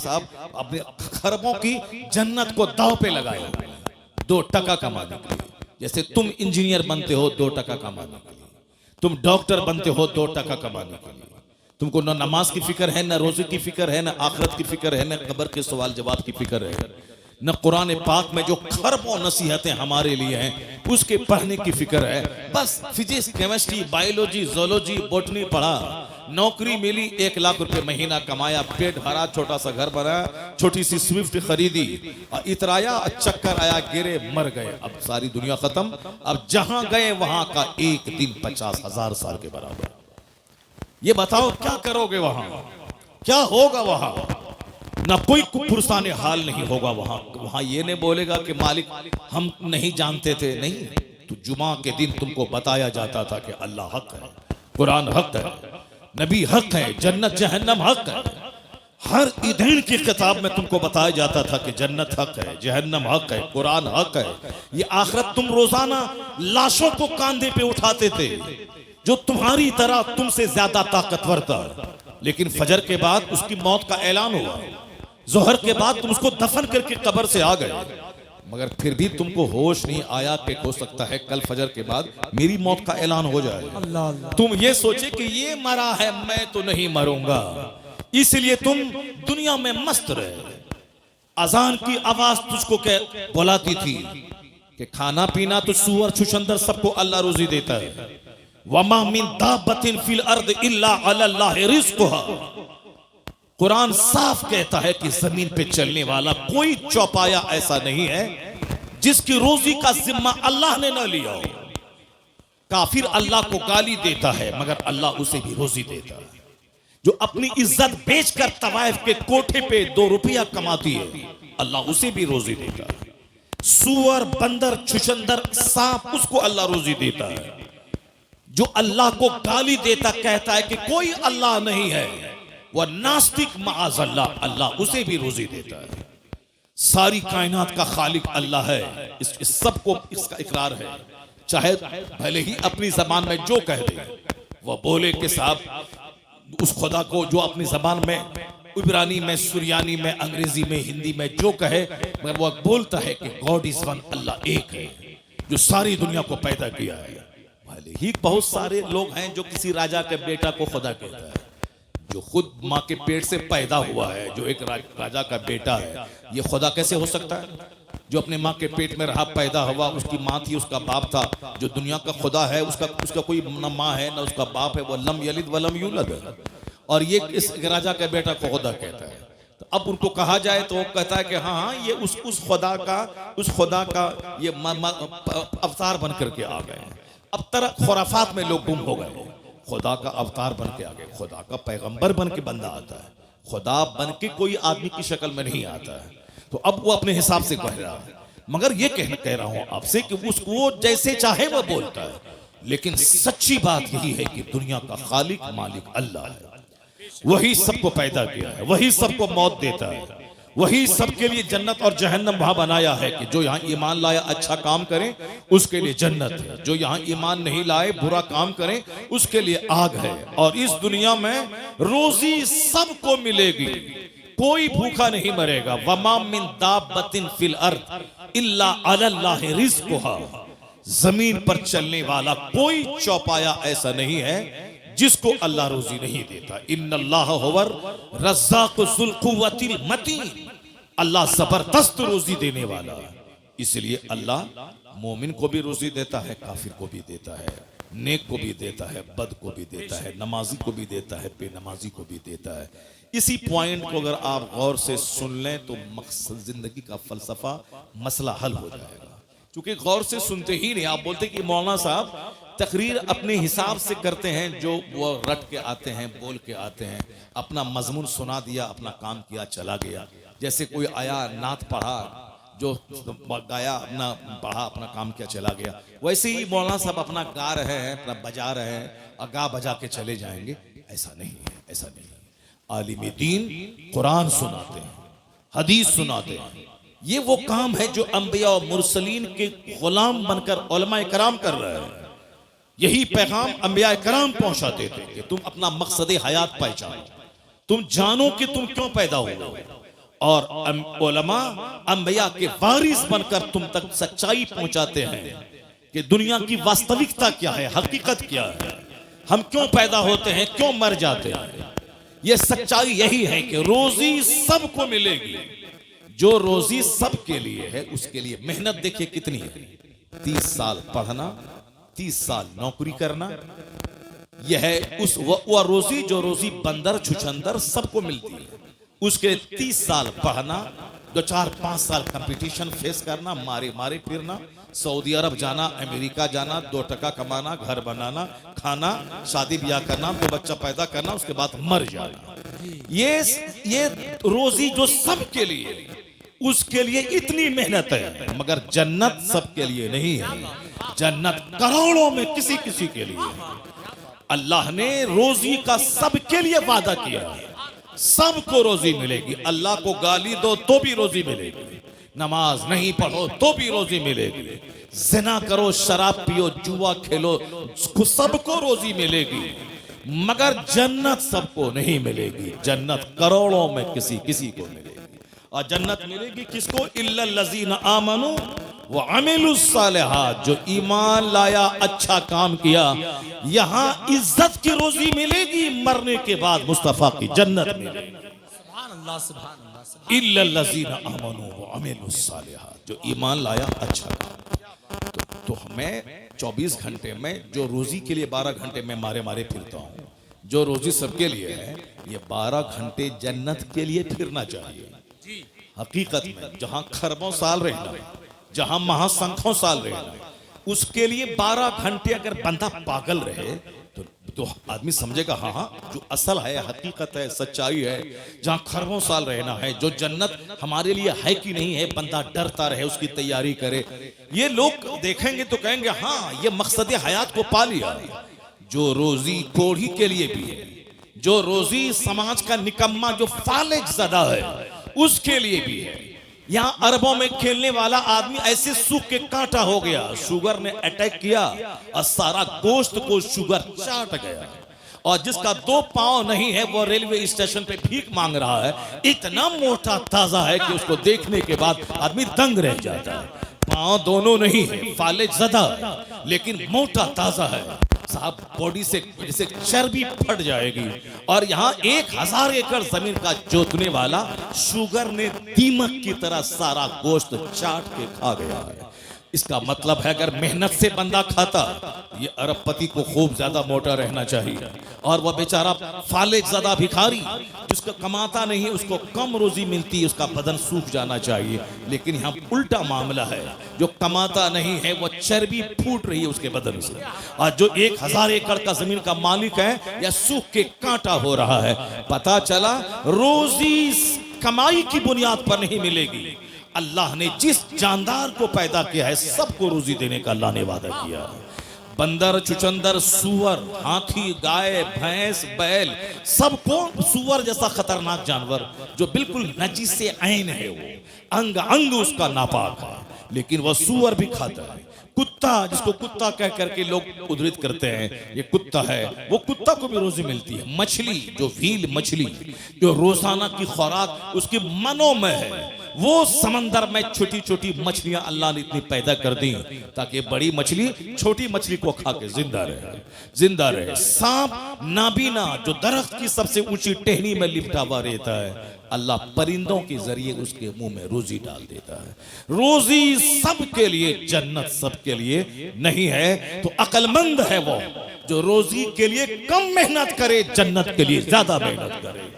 साहब अपने खरबों की जन्नत को दांव पे लगाए 2 टका कमाने के लिए। जैसे तुम इंजीनियर बनते हो 2 टका कमाने के लिए, तुम डॉक्टर बनते हो 2 टका कमाने के लिए। तुमको न नमाज की फिक्र है, न रोजे की फिक्र है, न आखिरत की फिक्र है, न कब्र के सवाल जवाब की फिक्र है, न कुरान पाक में जो खरबों नसीहतें हमारे लिए हैं उसके पढ़ने की फिक्र है। बस physics, chemistry, biology, zoology, botany पढ़ा, नौकरी मिली, 1 लाख रुपए महीना कमाया, पेट भरा, छोटा सा घर बनाया, छोटी सी स्विफ्ट खरीदी, इतराया, चक्कर आया, गिरे, मर गए। अब सारी दुनिया खत्म। अब जहां गए वहां का एक दिन 50,000 साल के बराबर। ये बताओ क्या करोगे वहां, क्या होगा वहां? ना कोई पुरसाने हाल नहीं होगा वहां। वहां ये नहीं बोलेगा कि मालिक हम नहीं जानते थे, नहीं। तो जुमा के दिन तुमको बताया जाता था कि अल्लाह हक है, कुरान हक है, नबी हक है, जन्नत जहन्नम हक है। हर ईदैन की किताब में तुमको बताया जाता था कि जन्नत हक है, जहन्नम हक है, कुरान हक है। ये आखिरत तुम रोजाना लाशों को कांधे पे उठाते थे जो तुम्हारी तरह तुमसे ज्यादा ताकतवर था, लेकिन फजर के बाद उसकी मौत का ऐलान हुआ, जोहर के बाद तुम उसको दफन करके कब्र से आ गए, मगर फिर भी तुमको होश नहीं आया कि हो सकता है कल फजर के बाद मेरी मौत का ऐलान हो जाए। तुम ये सोचे कि ये मरा है, मैं तो नहीं मरूंगा, इसलिए तुम दुनिया में मस्त रहे। अजान की आवाज तुझको बुलाती थी कि खाना पीना तो सूअर छुछंदर सबको अल्लाह रोजी देता है। वमा मिन दाबतिन फिल अर्द इल्ला अल्लाह रिज़्क़ुहा। कुरान साफ कहता है कि जमीन पे चलने वाला कोई चौपाया ऐसा नहीं है जिसकी रोजी का जिम्मा अल्लाह ने ना लिया हो। काफिर अल्लाह को गाली देता है मगर अल्लाह उसे भी रोजी देता है। जो अपनी इज्जत बेचकर तवाइफ के कोठे पे 2 रुपया कमाती है, अल्लाह उसे भी रोजी देता है। सूअर, बंदर, छुछंदर, सांप, उसको अल्लाह रोजी देता है। जो अल्लाह को गाली देता, कहता है कि कोई अल्लाह नहीं है, वह नास्तिक माअज़ल्लाह, अल्लाह उसे भी रोजी देता है। सारी कायनात का खालिक अल्लाह है, इस सबको इसका इकरार है। चाहे भले ही अपनी जबान में जो कह दे, वह बोले कि साहब उस खुदा को जो अपनी जबान में, इब्रानी में, सुरियानी में, अंग्रेजी में, हिंदी में जो कहे, मगर वह बोलता है कि गॉड इज वन, अल्लाह एक है जो सारी दुनिया को पैदा किया है। भले ही बहुत सारे लोग हैं जो किसी राजा के बेटा को खुदा कहता है, जो खुद माँ के पेट से पैदा हुआ है, जो एक राजा का बेटा है, ये खुदा कैसे हो सकता है? जो अपने माँ के पेट में रहा, पैदा हुआ, उसकी माँ थी, उसका बाप था, जो दुनिया का खुदा है उसका कोई न माँ है न उसका बाप है, वो लम यलिद वलम यूलद है, और ये इस राजा का बेटा को खुदा कहता है। तो अब उनको कहा जाए तो वो कहता है कि हाँ ये उस खुदा का ये अवतार बन करके आ गए। अब तरह खुराफात में लोग गुम हो गए। खुदा का अवतार बन के आ गए, खुदा का पैगंबर बन के बंदा आता है, खुदा बन के कोई आदमी की शक्ल में नहीं आता है। तो अब वो अपने हिसाब से कह रहा है, मगर ये कह रहा हूं आपसे कि उसको जैसे चाहे वो बोलता है, लेकिन सच्ची बात यही है कि दुनिया का खालिक मालिक अल्लाह है। वही सबको पैदा किया है, वही सबको मौत देता है, वही सबके लिए जन्नत और जहन्नम वहां बनाया है कि जो यहाँ ईमान लाया अच्छा काम करें उसके लिए जन्नत है, जो यहाँ ईमान नहीं लाए बुरा काम करें उसके लिए आग है। और इस दुनिया में रोजी सबको मिलेगी, कोई भूखा नहीं मरेगा। वमा मिन दाब्बतिन फिल अर्द इल्ला अल्लाह रिज़्क़ुहा। जमीन पर चलने वाला कोई चौपाया ऐसा नहीं है जिसको अल्लाह रोजी नहीं देता। इन्नल्लाह हुवर रज़्ज़ाक़ु ज़ुल क़ुव्वतिल मतीन। अल्लाह जबरदस्त रोजी देने वाला है, इसलिए अल्लाह मोमिन को भी रोजी देता है, काफिर को भी देता है, नेक को भी देता है, बद को भी देता है, नमाजी को भी देता है, बेनमाजी को भी देता है। इसी पॉइंट को अगर आप गौर से सुन लें तो मकसद जिंदगी का फलसफा मसला हल हो जाएगा। क्योंकि गौर से सुनते ही नहीं, आप बोलते कि मौलाना साहब तकरीर अपने हिसाब से करते हैं, जो वो रट के आते हैं, बोल के आते हैं, अपना मजमून सुना दिया, अपना काम किया, चला गया। जैसे कोई आया, नात पढ़ा, जो गाया, अपना पढ़ा, अपना काम किया, चला गया। वैसे ही मौलाना साहब अपना गा रहे हैं, अपना बजा रहे हैं और गा बजा के चले जाएंगे। ऐसा नहीं है, ऐसा नहीं है। आलिम दीन कुरान सुनाते हैं, हदीस सुनाते हैं। ये वो काम है जो अंबिया और मुरसलीन के गुलाम बनकर उलमाए कराम कर रहे हैं। यही पैगाम अंबिया कराम पहुंचाते थे कि तुम अपना मकसद हयात पहचानो, तुम जानो कि तुम क्यों पैदा हुए, और उलमा अंबिया के वारिस बनकर तुम तक सच्चाई पहुंचाते हैं कि दुनिया की वास्तविकता क्या है, हकीकत क्या है, हम क्यों पैदा होते हैं, क्यों मर जाते हैं। ये सच्चाई यही है कि रोजी सबको मिलेगी। जो रोजी सबके लिए है उसके लिए मेहनत देखिए कितनी है। 30 साल पढ़ना, 30 साल नौकरी करना, यह है उस वह रोजी जो रोजी बंदर छुछंदर सबको मिलती है। उसके 30 साल पढ़ना, 2-4-5 साल कंपटीशन फेस करना, मारे मारे फिरना, सऊदी अरब जाना, अमेरिका जाना, 2 टका कमाना, घर बनाना, खाना, शादी ब्याह करना, 2 बच्चा पैदा करना, उसके बाद मर जाना। ये रोजी जो सबके लिए, उसके लिए इतनी मेहनत है। मगर जन्नत सबके लिए नहीं है। जन्नत करोड़ों में किसी किसी के लिए। अल्लाह ने रोजी का सबके लिए वादा किया है, सबको रोजी मिलेगी। अल्लाह को गाली दो तो भी रोजी मिलेगी, नमाज नहीं पढ़ो तो भी रोजी मिलेगी, जिना करो, शराब पियो, जुआ खेलो, सबको रोजी मिलेगी। मगर जन्नत सबको नहीं मिलेगी। जन्नत करोड़ों में किसी किसी को मिलेगी। और जन्नत मिलेगी किसको? इल्लल लज़ीना आमनू व अमिलुस सालिहात, जो ईमान लाया, अच्छा काम किया। यहां इज्जत की रोजी मिलेगी, मरने के बाद मुस्तफा की जन्नत मिलेगी। सुभान अल्लाह, सुभान अल्लाह। इल्लल लज़ीना आमनू व अमिलुस सालिहात, जो ईमान लाया, अच्छा काम। तो हमें 24 घंटे में जो रोजी के लिए 12 घंटे में मारे मारे फिरता हूं, जो रोजी सबके लिए है, ये 12 घंटे जन्नत के लिए फिरना चाहिए। हकीकत में जहां खरबों साल रहना, जहां महासंखों साल रहना, उसके लिए 12 घंटे अगर बंदा पागल रहे तो आदमी समझेगा हाँ हाँ जो असल है, हकीकत है, सच्चाई है। जहां खरबों साल रहना है, जो जन्नत हमारे लिए है कि नहीं है, बंदा डरता रहे, उसकी तैयारी करे। ये लोग देखेंगे तो कहेंगे हाँ ये मकसद हयात को पा लिया। जो रोजी कोढ़ी के लिए भी है, जो रोजी समाज का निकम्मा जो फालिज ज़दा है उसके लिए भी है। यहां अरबों में खेलने वाला आदमी ऐसे सूख के कांटा हो गया, शुगर ने अटैक किया और सारा गोश्त को शुगर चाट गया। और जिसका 2 पांव नहीं है वो रेलवे स्टेशन पे भीख मांग रहा है। इतना मोटा ताजा है कि उसको देखने के बाद आदमी दंग रह जाता है। पांव दोनों नहीं है, फालिज ज़दा, लेकिन मोटा ताजा है साहब। बॉडी से जैसे चर्बी फट जाएगी। और यहाँ 1000 एकड़ जमीन का जोतने वाला शुगर ने दीमक की तरह सारा गोश्त चाट के खा गया है। इसका मतलब है अगर मेहनत से बंदा खाता, ये अरबपति को खूब ज्यादा मोटा रहना चाहिए। और वह बेचारा फालिज ज़दा भिखारी जिसको कमाता नहीं, उसको कम रोजी मिलती है, उसका बदन सूख जाना चाहिए। लेकिन यहाँ उल्टा मामला है, जो कमाता नहीं है वो चर्बी फूट रही है उसके बदन से। और जो 1000 एकड़ का जमीन का मालिक है या सूख के कांटा हो रहा है। पता चला रोजी कमाई की बुनियाद पर नहीं मिलेगी। अल्लाह ने जिस जानदार को पैदा किया है सबको रोजी देने का अल्लाह ने वादा किया है। बंदर, चुचंदर, सुअर, हाथी, गाय, भैंस, बैल, सबको, सुअर जैसा खतरनाक जानवर जो बिल्कुल नजीस से ऐन है, वो अंग अंग उसका नापाक है, लेकिन वह सुअर भी खाता है। कुत्ता, जिसको कुत्ता कह करके लोग उद्धृत करते हैं, ये कुत्ता है, वो कुत्ता को भी रोजी मिलती है। मछली, जो व्हील मछली, जो रोजाना की खुराक उसकी मनों में है, वो समंदर में छोटी छोटी मछलियां अल्लाह ने इतनी पैदा कर दी ताकि बड़ी मछली छोटी मछली को खा के जिंदा रहे। सांप नाबीना, जो दरख्त की सबसे ऊंची टहनी में लिपटा हुआ रहता है, अल्लाह परिंदों के जरिए उसके मुंह में रोजी डाल देता है। रोजी सबके लिए, जन्नत सबके लिए नहीं है। तो अक्लमंद है वो जो रोजी के लिए कम मेहनत करे, जन्नत के लिए ज्यादा मेहनत करे।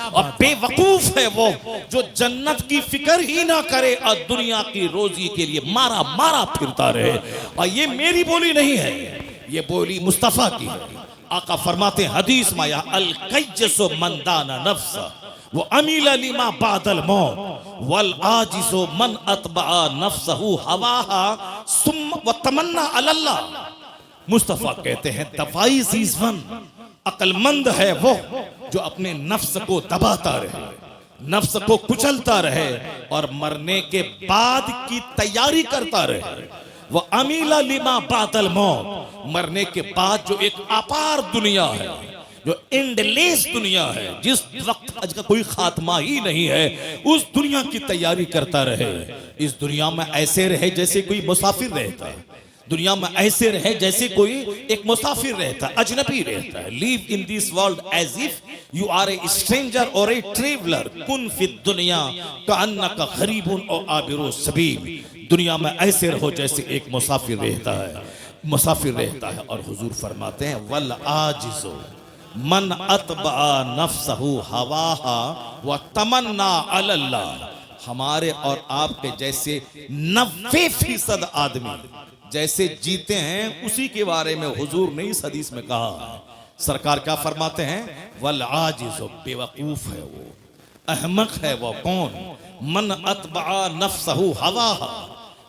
और बेवकूफ है वो जो जन्नत की फिक्र ही ना करे और दुनिया की रोजी के लिए मारा मारा फिरता रहे। और ये मेरी बोली नहीं है, ये बोली मुस्तफा की है। आका फरमाते हदीस में, अल कैजसो मंदाना नफ्स वो अमील लिमा बादल मौत वल आजिजो मन अतबा नफ्सहु हवाहा सुम्मा व तमन्ना अल्लाह। मुस्तफा कहते हैं दवाई सीजवन, अक्लमंद है वो जो अपने नफ्स को दबाता रहे, नफ्स को कुचलता रहे और मरने के बाद की तैयारी करता रहे। वह अमीला लिमा बादल मौत, मरने के बाद जो एक अपार दुनिया है, जो एंडलेस दुनिया है, जिस वक्त आज का कोई खात्मा ही नहीं है, उस दुनिया की तैयारी करता रहे। इस दुनिया में ऐसे रहे जैसे कोई मुसाफिर रहता है, दुनिया में ऐसे रहे जैसे कोई एक मुसाफिर रहता है, अजनबी रहता है। Live in this world as if you are a stranger और ए ट्रेवलर। कुन फिद दुनिया कअन्नका गरीबुन और आबिरु सबील। दुनिया में ऐसे रहो जैसे एक मुसाफिर रहता है, मुसाफिर रहता है। और हुजूर फरमाते हैं वल आजिज़ु मन अतबा नफ्सहु हवाहा व तमन्ना अलल्लाह। हमारे और आपके जैसे 90% आदमी जैसे जीते हैं, उसी के बारे में हुजूर ने इस हदीस में कहा। सरकार क्या फरमाते हैं? वल आजिज़ु, बेवकूफ है वो, अहमक है वो कौन? मन अतबा नफ्सहु हवाहा,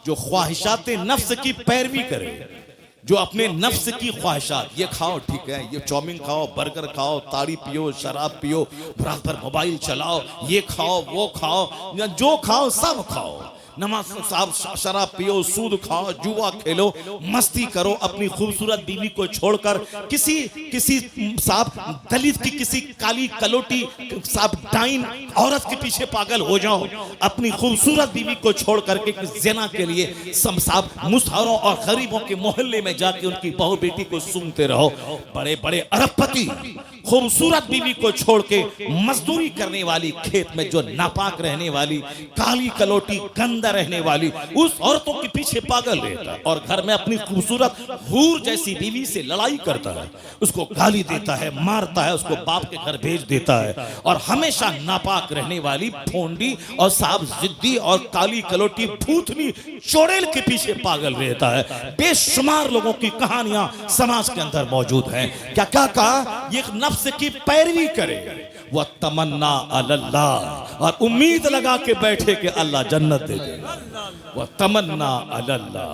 जो ख्वाहिशात नफ्स की पैरवी करे, जो अपने नफ्स की ख्वाहिशात, ये खाओ ठीक है, ये चाउमीन खाओ, बर्गर खाओ, ताड़ी पियो, शराब पियो, रात भर मोबाइल चलाओ, ये खाओ वो खाओ, या जो खाओ सब खाओ, नमाज साहब शराब पियो, सूद खाओ, जुआ खेलो, मस्ती करो, अपनी खूबसूरत बीवी को छोड़कर किसी साहब दलित की किसी काली कलोटी साहब डाइन औरत के पीछे पागल हो जाओ, अपनी खूबसूरत बीवी को छोड़ करके ज़िना के लिए साहब मुसहरों और गरीबों के मोहल्ले में जाके उनकी बहू बेटी को सुनते रहो। बड़े बड़े अरबपति खूबसूरत बीवी को छोड़ के मजदूरी करने वाली, खेत में जो नापाक रहने वाली, काली कलोटी गंदा रहने वाली, उस औरतों के पीछे पागल रहता है, और घर में अपनी खूबसूरत हूर जैसी बीवी से लड़ाई करता है, उसको गाली देता है, मारता है, उसको बाप के घर भेज देता है, और हमेशा नापाक रहने वाली भोंडी और साहब जिद्दी और काली कलोटी भूतनी चोड़ेल के पीछे पागल रहता है। बेशुमार लोगों की कहानियां समाज के अंदर मौजूद हैं। क्या क्या कहा? ये नफ्स की पैरवी करे, वह तमन्ना अल्लाह, और उम्मीद लगा के बैठे कि अल्लाह जन्नत दे देगा। वह तमन्ना अल्लाह,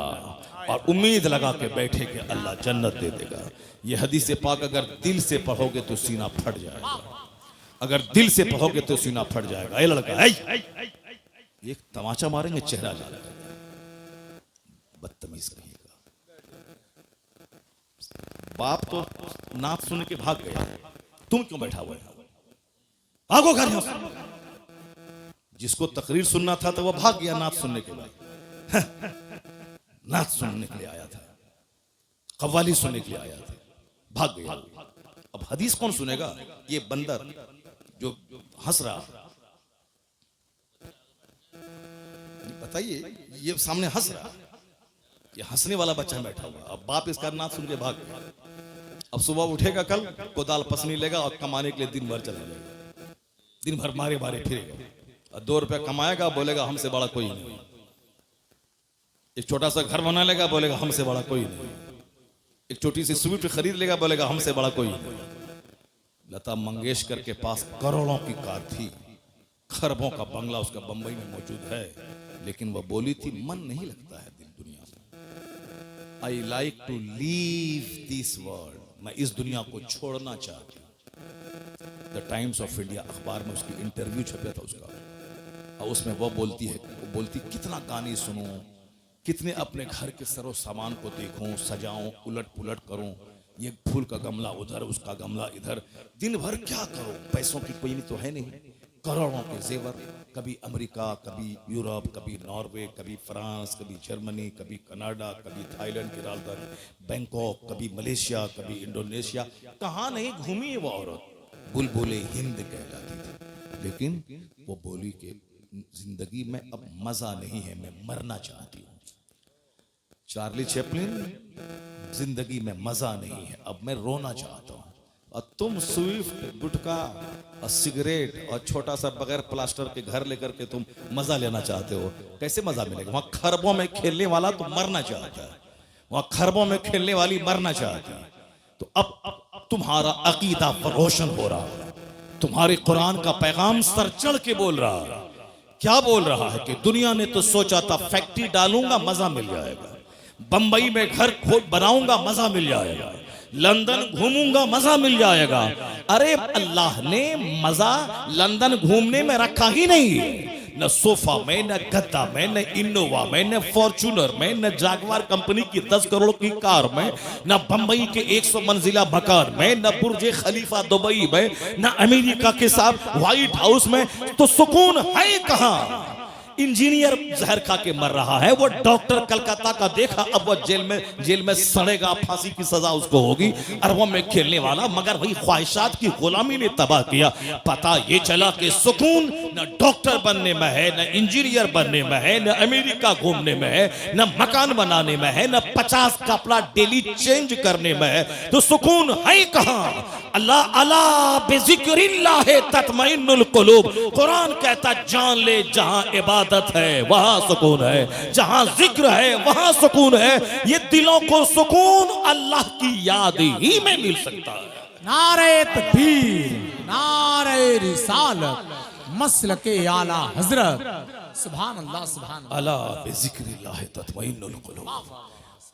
और उम्मीद लगा के बैठे कि अल्लाह जन्नत दे देगा। यह हदीस पाक अगर दिल से पढ़ोगे तो सीना फट जाएगा, अगर दिल से पढ़ोगे तो सीना फट जाएगा। ये लड़का एक तमाचा मारेंगे, चेहरा ला जाएगा, बदतमीज कहेगा। बाप तो नात सुन के भाग गया, तुम क्यों बैठा हुआ है? भागो घर में। जिसको तकरीर सुनना था तो वह भाग गया नात सुनने के बाद। नात सुनने के लिए आया था, कव्वाली सुनने के लिए आया था, भाग गया। अब हदीस कौन सुनेगा? ये बंदर जो हंस रहा, बताइए, ये सामने हंस रहा, ये हंसने वाला बच्चा बैठा हुआ। अब बाप इसका नात सुन के भाग गया। अब सुबह उठेगा, कल कोदाल पसनी लेगा और कमाने के लिए दिन भर चला जाएगा, दिन भर मारे मारे फिरेगा, और 2 रुपया कमाएगा, बोलेगा हमसे बड़ा कोई नहीं। एक छोटा सा घर बना लेगा, बोलेगा हमसे बड़ा कोई नहीं। एक छोटी सी स्विफ्ट खरीद लेगा, बोलेगा हमसे बड़ा कोई नहीं। लता मंगेशकर के पास करोड़ों की कार थी, खरबों का बंगला उसका बंबई में मौजूद है, लेकिन वह बोली थी मन नहीं लगता है दिल दुनिया में। I like to leave this world, मैं इस दुनिया को छोड़ना चाहती हूँ। द टाइम्स ऑफ इंडिया अखबार में उसकी इंटरव्यू छपा था उसका, और उसमें वो बोलती कितना गाने सुनूं, कितने अपने घर के सरो सामान को देखूं, सजाऊं, उलट पुलट करूं, ये फूल का गमला उधर, उसका गमला इधर, दिन भर क्या करूं, पैसों की कोई तो है नहीं, करोड़ों के जेवर, कभी अमेरिका, कभी यूरोप, कभी नॉर्वे, कभी फ्रांस, कभी जर्मनी, कभी कनाडा, कभी थाईलैंड की राजधानी बैंकॉक, कभी मलेशिया, कभी इंडोनेशिया, कहाँ नहीं घूमी वो औरत। बुलबुले हिंद कहलाती थी, लेकिन वो बोली कि जिंदगी में अब मजा नहीं है, मैं मरना चाहती हूँ। चार्ली चैपलिन, जिंदगी में मजा नहीं है, अब मैं रोना चाहता हूँ। और तुम स्विफ्ट, गुटखा और सिगरेट और छोटा सा बगैर प्लास्टर के घर लेकर के तुम मजा लेना चाहते हो, कैसे मजा मिलेगा? वहां खरबों में खेलने वाला तो मरना चाहता है, वहां खरबों में खेलने वाली मरना चाहती है। तो अब तुम्हारा अकीदा रोशन हो रहा है, तुम्हारे कुरान का पैगाम सर चढ़ के बोल रहा है। क्या बोल रहा है कि दुनिया ने तो सोचा था फैक्ट्री डालूंगा मजा मिल जाएगा, बंबई में घर खोद बनाऊंगा मजा मिल जाएगा, लंदन घूमूंगा मजा मिल जाएगा। अरे अल्लाह ने मजा लंदन घूमने में रखा ही नहीं है, न सोफा में, न गद्दा में, न इनोवा में, न फॉर्चूनर में, न जागवार कंपनी की 10 करोड़ की कार में, न बंबई के 100 मंजिला मकान में, न बुर्ज खलीफा दुबई में, न अमेरिका के साथ व्हाइट हाउस में, तो सुकून है कहां? इंजीनियर जहर खा के मर रहा है, वो डॉक्टर कलकत्ता का देखा, अब वो जेल में सड़ेगा, फांसी की सजा उसको होगी, अरबों में खेलने वाला, मगर वही ख्वाहिशात की गुलामी ने तबाह किया। पता ये चला कि सुकून न डॉक्टर बनने में है, न इंजीनियर बनने में है, न अमेरिका घूमने में है, न मकान बनाने में है, न 50 कपड़ा डेली चेंज करने में है, तो सुकून है कहां? अल्लाह अला बिज़िक्रिल्लाह तत्मइन्नुल कुलूब, कुरान कहता जान ले जहां इबादत है वहां सुकून है, जहां जिक्र है वहां सुकून है। ये दिलों को सुकून अल्लाह की याद ही में मिल सकता है। नारे तकबीर, नारे रिसालत, मसलके आला हजरत, सुभान अल्लाह, सुभान अल्लाह। अला बिज़िक्रिल्लाह तत्मइन्नुल कुलूब।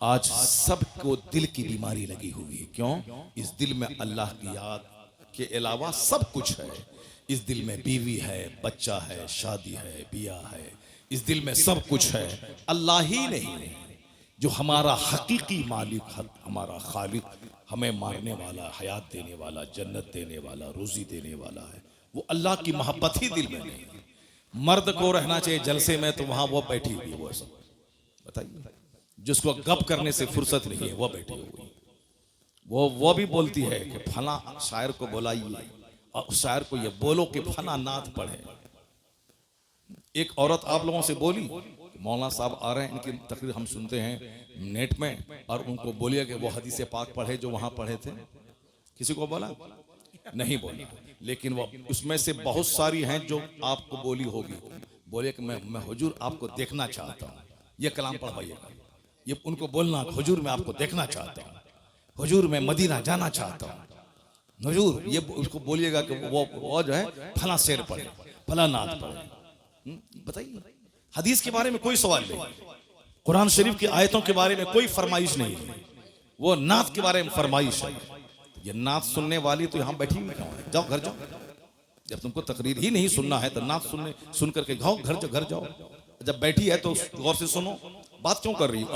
आज सबको दिल की बीमारी लगी हुई है। क्यों? इस दिल में अल्लाह की याद के अलावा सब कुछ है। इस दिल में बीवी है, बच्चा है, शादी है, बियाह है, इस दिल में सब कुछ है। अल्लाह ही नहीं जो हमारा हकीकी मालिक, हमारा खालिक, हमें मारने वाला, हयात देने वाला, जन्नत देने वाला, रोजी देने वाला है, वो अल्लाह की मोहब्बत ही दिल में नहीं। मर्द को रहना चाहिए जलसे में, तो वहां वो बैठी हुई है, वो सब बताइए। जिसको गप करने से फुर्सत नहीं है वो बैठी हुई, वो भी बोलती है कि फला शायर को बुलाइए और उस शायर को ये बोलो कि फला नात पढ़े। एक औरत आप लोगों से बोली, मौलाना साहब आ रहे हैं, इनकी तकरीर हम सुनते हैं नेट में, और उनको बोलिए कि वो हदीस पाक पढ़े जो वहां पढ़े थे। किसी को बोला? नहीं बोला। लेकिन वो उसमें से बहुत सारी हैं जो आपको बोली होगी। बोले कि मैं हुजूर आपको देखना चाहता हूँ, ये कलाम पढ़वाइएगा। ये उनको बोलना, हुजूर मैं आपको देखना चाहता हूँ, हुजूर मैं मदीना जाना चाहता हूँ, हुजूर ये उसको बोलिएगा कि वो जो है फला शेर पढ़े, फला नात पढ़े। बताइए, हदीस के बारे में कोई सवाल नहीं, कुरान शरीफ की आयतों के बारे में कोई फरमाइश नहीं है, वो नात के बारे में फरमाइश है। ये नात सुनने वाली तो यहाँ बैठी हुई है, जाओ घर जाओ। जब तुमको तकरीर ही नहीं सुनना है तो नात सुन करके जाओ घर जाओ। जब बैठी है तो गौर से सुनो, बात क्यों कर रही है?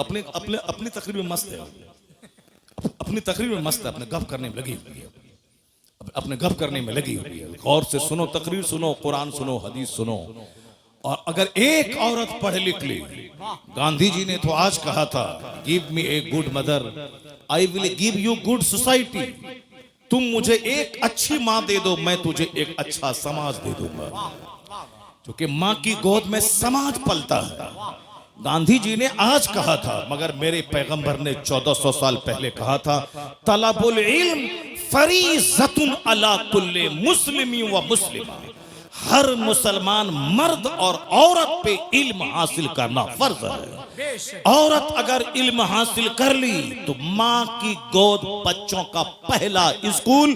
अपनी तकरीर में मस्त है, अपनी तकरीर में मस्त है, अपने गप करने में लगी हुई है, अपने गप करने में लगी हुई है। गौर से सुनो, तकरीर सुनो, कुरान सुनो, हदीस सुनो। और अगर एक औरत पढ़ लिख ली, गांधी जी ने तो आज कहा था, give me a good mother I will give you good society. तुम मुझे एक अच्छी माँ दे दो, मैं तुझे एक अच्छा समाज दे दूंगा। क्योंकि माँ की गोद में समाज पलता है। गांधी जी ने आज कहा था, मगर मेरे पैगंबर ने 1400 साल पहले कहा था, तलबुल इल्म फरीज़तुन अला कुल्ले मुस्लिमी व मुस्लिमा। हर मुसलमान मर्द और औरत पे इल्म हासिल करना फर्ज है। औरत अगर इल्म हासिल कर ली तो माँ की गोद बच्चों का पहला स्कूल।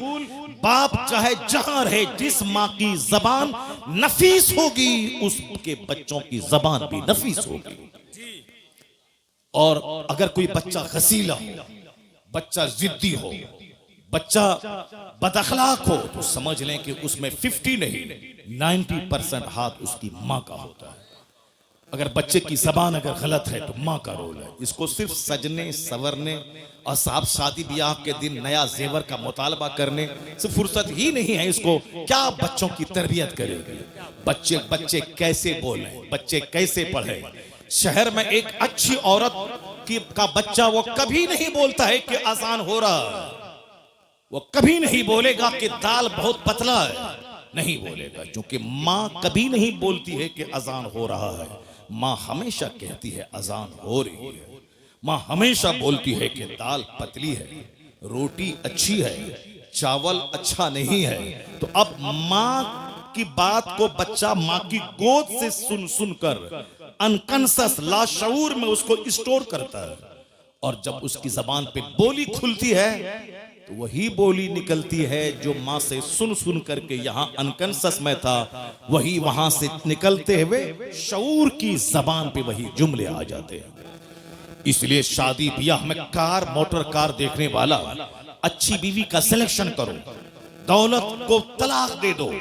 बाप चाहे जहां रहे, जिस माँ की जबान नफीस होगी उसके बच्चों की जबान भी नफीस होगी। और अगर कोई बच्चा गसीला हो, बच्चा जिद्दी हो, बच्चा बदअखलाक हो, तो समझ लें कि उसमें 50 नहीं 90% हाथ उसकी माँ का होता है। अगर बच्चे की जबान अगर गलत है तो माँ का रोल है। इसको सिर्फ सजने संवरने और साहब शादी ब्याह के दिन नया जेवर का मुतालबा करने से फुर्सत ही नहीं है। इसको क्या बच्चों की तरबियत करेगी? बच्चे कैसे बोले, बच्चे कैसे पढ़े? शहर में एक अच्छी औरत का बच्चा वो कभी नहीं बोलता है कि आसान हो रहा है, वो कभी नहीं बोलेगा कि दाल बहुत पतला है, नहीं बोलेगा, क्योंकि माँ कभी नहीं बोलती है कि अजान हो रहा है। माँ हमेशा कहती है अजान हो रही है। माँ हमेशा बोलती है कि दाल पतली है, रोटी अच्छी है, चावल अच्छा नहीं है। तो अब माँ की बात को बच्चा माँ की गोद से सुन कर अनकंसस लाशऊर में उसको स्टोर करता है, और जब उसकी जबान पे बोली खुलती है तो वही बोली निकलती है जो माँ से सुन करके यहाँ अनकंसस में था, वही वहां से निकलते हुए शऊर की जबान पे वही जुमले आ जाते हैं। इसलिए शादी ब्याह में कार मोटर कार देखने वाला अच्छी बीवी का सिलेक्शन करो, दौलत को तलाक दे दो,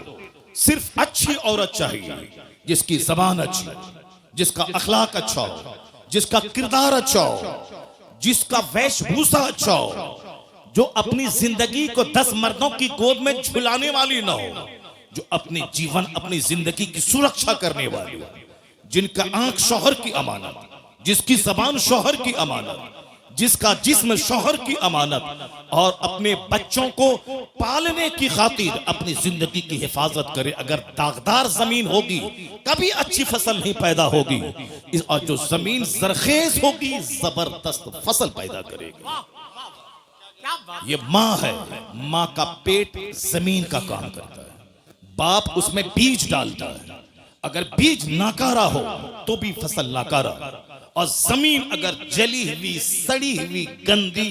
सिर्फ अच्छी औरत चाहिए। जिसकी जबान अच्छी हो, जिसका अखलाक अच्छा हो, जिसका किरदार अच्छा हो, जिसका वेशभूषा अच्छा हो, जो अपनी जिंदगी को 10 मर्दों की गोद में झुलाने वाली ना हो, जो अपनी जीवन अपनी जिंदगी की सुरक्षा करने वाली हो, जिनका आंख शौहर की अमानत, जिसकी जबान शौहर की अमानत, जिसका जिस्म शौहर की अमानत, और अपने बच्चों को पालने की खातिर अपनी जिंदगी की हिफाजत करे। अगर दागदार जमीन होगी कभी अच्छी फसल नहीं पैदा होगी, और जो जमीन जरखेज होगी जबरदस्त फसल पैदा करेगी। ये माँ है, माँ का पेट जमीन का काम करता है, बाप उसमें बीज डालता है। अगर बीज नाकारा हो तो भी फसल नाकारा, और जमीन अगर जली हुई, सड़ी हुई, गंदी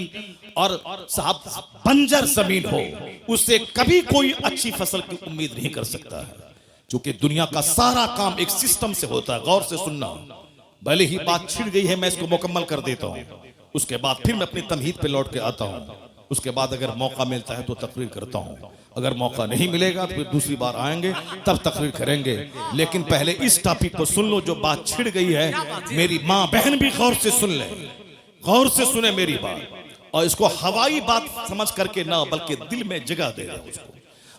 और साहब बंजर जमीन हो, उससे कभी कोई अच्छी फसल की उम्मीद नहीं कर सकता है। क्योंकि दुनिया का सारा काम एक सिस्टम से होता है। गौर से सुनना, भले ही बात छिड़ गई है, मैं इसको मुकम्मल कर देता हूं, उसके बाद फिर मैं अपनी तमहीद पे लौट के आता हूं। उसके बाद अगर मौका मिलता है तो तकरीर करता हूं, अगर मौका नहीं मिलेगा तो फिर दूसरी बार आएंगे तब तकरीर करेंगे। लेकिन पहले इस टॉपिक को सुन लो, जो बात छिड़ गई है। मेरी माँ बहन भी गौर से सुन ले, गौर से सुने मेरी बात, और इसको हवाई बात समझ करके ना, बल्कि दिल में जगह दे रहे, उसको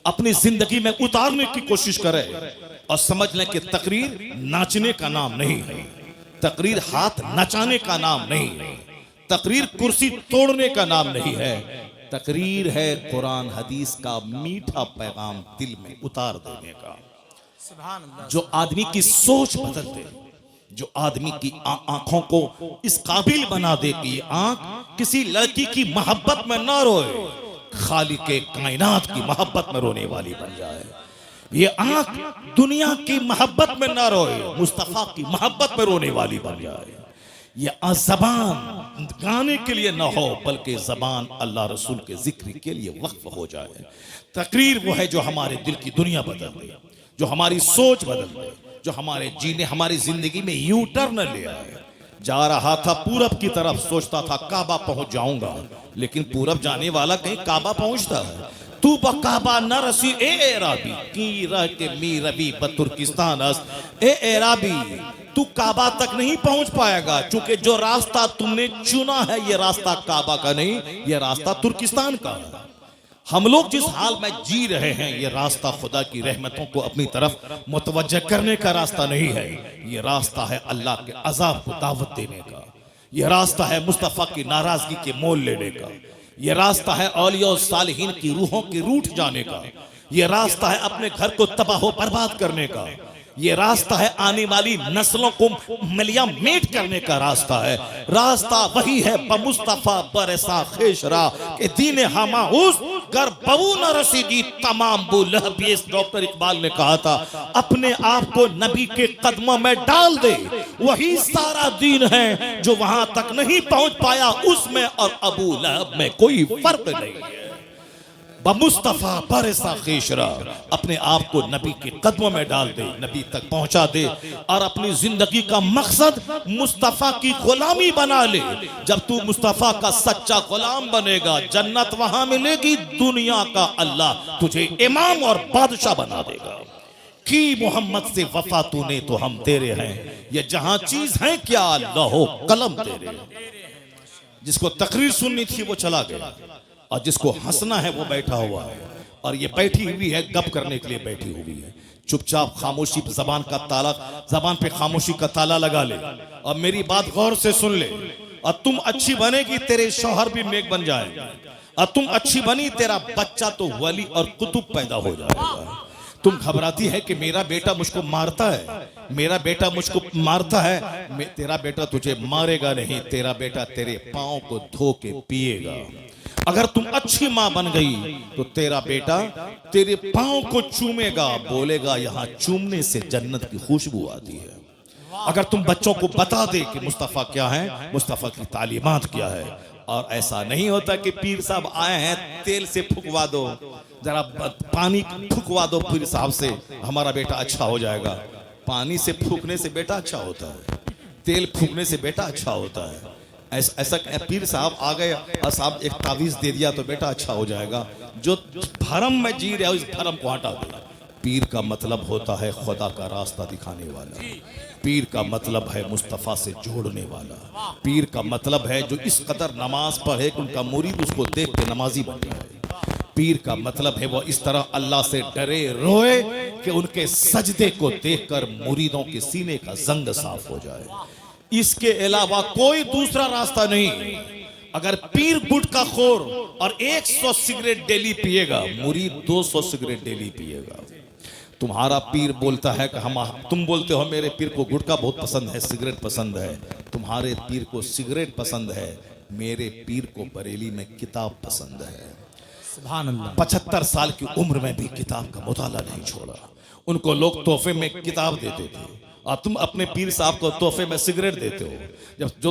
अपनी जिंदगी में उतारने की कोशिश करे, और समझ लें कि तकरीर नाचने का नाम नहीं है, तकरीर हाथ नचाने का नाम नहीं है, तकरीर कुर्सी तोड़ने का नाम नहीं है। तकरीर है कुरान हदीस का मीठा पैगाम दिल में उतार देने का, जो आदमी की सोच बदल दे, जो आदमी की आंखों को इस काबिल बना दे कि आंख किसी लड़की की मोहब्बत में ना रोए, खालिक के कायनात की मोहब्बत में रोने वाली बन जाए। ये आंख दुनिया की मोहब्बत में ना रोए, मुस्तफा की मोहब्बत में रोने वाली बन जाए। ये जबान गाने के लिए ना हो, बल्कि जबान अल्लाह रसूल के जिक्र के लिए वक्फ हो जाए। तकरीर वो है जो हमारे दिल की दुनिया बदल दे, जो हमारी सोच बदल दे, जो हमारे जीने, हमारी जिंदगी में यू टर्न ले आए। जा रहा था पूरब की तरफ, सोचता था काबा पहुंच जाऊंगा, लेकिन पूरब जाने वाला कहीं काबा पहुंचता है। तू बकाबा न रसी ए एराबी की रह के मी रबी बतुर्किस्तान अस, ए एराबी तू काबा तक नहीं पहुंच पाएगा, क्योंकि जो रास्ता तुमने चुना है ये रास्ता काबा का नहीं, ये रास्ता तुर्किस्तान का है। हम लोग जिस हाल में जी रहे हैं, ये रास्ता खुदा की रहमतों को अपनी तरफ मुतवज्जह करने का रास्ता नहीं है, ये रास्ता है अल्लाह के अजाब को दावत देने का, ये रास्ता है मुस्तफा की नाराजगी के मोल लेने का, ये रास्ता है औलिया और सालिहीन की रूहों के रूठ जाने का, ये रास्ता है अपने घर को तबाह बर्बाद करने का, ये रास्ता है आने वाली नस्लों को मिलिया मेट करने का रास्ता है। रास्ता वही है बमुस्तफा बरसा खेशरा के दीने हमा उस कर बबू न रसीदी तमाम बुलहब। डॉक्टर इकबाल ने कहा था, अपने आप को नबी के कदमों में डाल दे, वही सारा दीन है, जो वहां तक नहीं पहुंच पाया उसमें और अबू लहब में कोई फर्क नहीं है। बमुस्तफा बरसा खेशरा, अपने आप को नबी के कदमों में डाल दे, नबी तक पहुंचा दे, और अपनी जिंदगी का मकसद मुस्तफा की गुलामी बना ले। जब तू मुस्तफा का सच्चा गुलाम बनेगा, जन्नत वहां मिलेगी, दुनिया का अल्लाह तुझे इमाम और बादशाह बना देगा। की मोहम्मद से वफा तूने तो हम तेरे हैं, ये जहां चीज है क्या लहो कलम तेरे। जिसको तकरीर सुननी थी वो चला गया, और जिसको हंसना है वो बैठा हुआ है, और ये बैठी हुई है गप करने के लिए बैठी हुई है। चुपचाप खामोशी, जबान का ताला, जबान पे खामोशी का ताला लगा ले, और मेरी बात गौर से सुन ले। और तुम अच्छी बनेगी, तेरे शौहर भी नेक बन जाएंगे, और तुम अच्छी बनी, तेरा बच्चा तो वली और कुतुब पैदा हो जाएगा। तुम घबराती है कि मेरा बेटा मुझको मारता है, मेरा बेटा मुझको मारता है, तेरा बेटा तुझे मारेगा नहीं, तेरा बेटा तेरे पांव को धो के पिएगा। अगर तुम अच्छी माँ बन गई तो तेरा बेटा तेरे पांव को चूमेगा, बोलेगा यहाँ चूमने से जन्नत की खुशबू आती है। अगर तुम बच्चों को बता दे कि मुस्तफा क्या है, मुस्तफा की तालीमात क्या है, और ऐसा नहीं होता कि पीर साहब आए हैं तेल से फुकवा दो, जरा पानी फुकवा दो पीर साहब से, हमारा बेटा अच्छा हो जाएगा। पानी से फूकने से बेटा अच्छा होता है, तेल फूकने से बेटा अच्छा होता है। ऐसा पीर साहब आ गए और साहब एक तावीज दे दिया तो बेटा अच्छा हो जाएगा। जो भरम में जी रहा है उस भरम को हटा दो, पीर का मतलब होता है खुदा का रास्ता दिखाने वाला, पीर का मतलब है मुस्तफ़ा से जोड़ने वाला, पीर का मतलब है जो इस कदर नमाज पढ़े कि उनका मुरीद उसको देख के नमाजी बन जाए। पीर का मतलब है वो इस तरह अल्लाह से डरे रोए कि उनके सजदे को देखकर मुरीदों के सीने का जंग साफ हो जाए। इसके अलावा कोई दूसरा रास्ता नहीं। अगर पीर गुटखा खोर और 100 सिगरेट डेली पिएगा, मुरीद 200 सिगरेट डेली पिएगा। तुम्हारा पीर बोलता है कि तुम बोलते हो मेरे पीर को गुटखा बहुत पसंद है, सिगरेट पसंद है, तुम्हारे पीर को सिगरेट पसंद है, मेरे पीर को बरेली में किताब पसंद है। सुभान अल्लाह। 75 साल की उम्र में भी किताब का मुताला नहीं छोड़ा। उनको लोग तोहफे में किताब देते थे और तुम अपने पीर साहब को तोहफे में सिगरेट देते हो। जो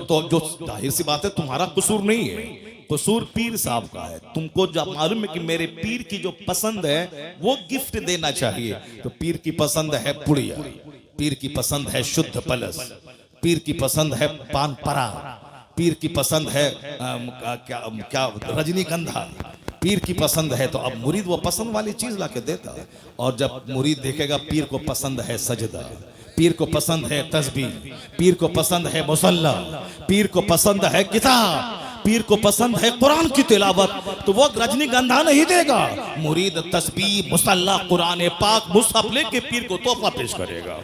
जाहिर सी बात है तुम्हारा कसूर नहीं है, कसूर पीर साहब का है। तुमको जब मालूम है कि मेरे पीर की जो पसंद है वो गिफ्ट देना चाहिए, तो पीर की पसंद है पुड़िया, पीर की पसंद है शुद्ध पलस, पीर की पसंद है पान परा, पीर की पसंद है क्या रजनीगंधा, पीर की पसंद है। तो अब मुरीद वो पसंद वाली चीज लाके देता है। और जब मुरीद देखेगा पीर को पसंद है सजदा, पीर को पसंद है तस्बीह, पीर को पसंद है मुसल्ला, पीर को पसंद है किताब, पीर को पसंद है कुरान की तिलावत, तो वो रजनीगंधा नहीं देगा। मुरीद तस्बीह, मुसल्ला, कुरान पाक, मुसहफ लेके पीर को तोहफा पेश करेगा।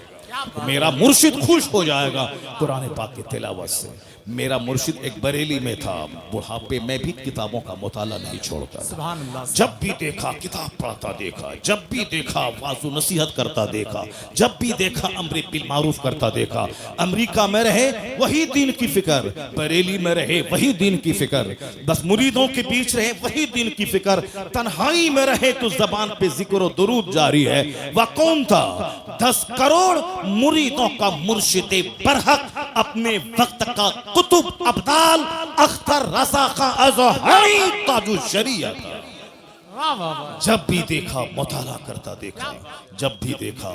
मेरा मुर्शिद खुश हो जाएगा कुरान पाक की तिलावत से। मेरा मुर्शिद एक बरेली में था, बुढ़ापे में भी किताबों का मुताला नहीं छोड़ता। सुभान अल्लाह। जब भी देखा किताब पढ़ता देखा, जब भी देखा वाजू नसीहत करता देखा, जब भी देखा अम्र बिल मारूफ करता देखा। अमेरिका में रहे वही दीन की फिक्र, बरेली में रहे वही दीन की फिक्र, बस मुरीदों के बीच रहे वही दीन की फिक्र, तन्हाई में रहे तो जबान पे जिक्र और दुरूद जारी है। वह कौन था? 10 करोड़ मुरीदों का मुर्शिद बरहक, अपने वक्त का कुतुब अब्दाल, अख्तर रज़ा का अज़हरी ताजु शरीयत। वाह वाह वाह। जब भी देखा मुताला करता देखा, जब भी देखा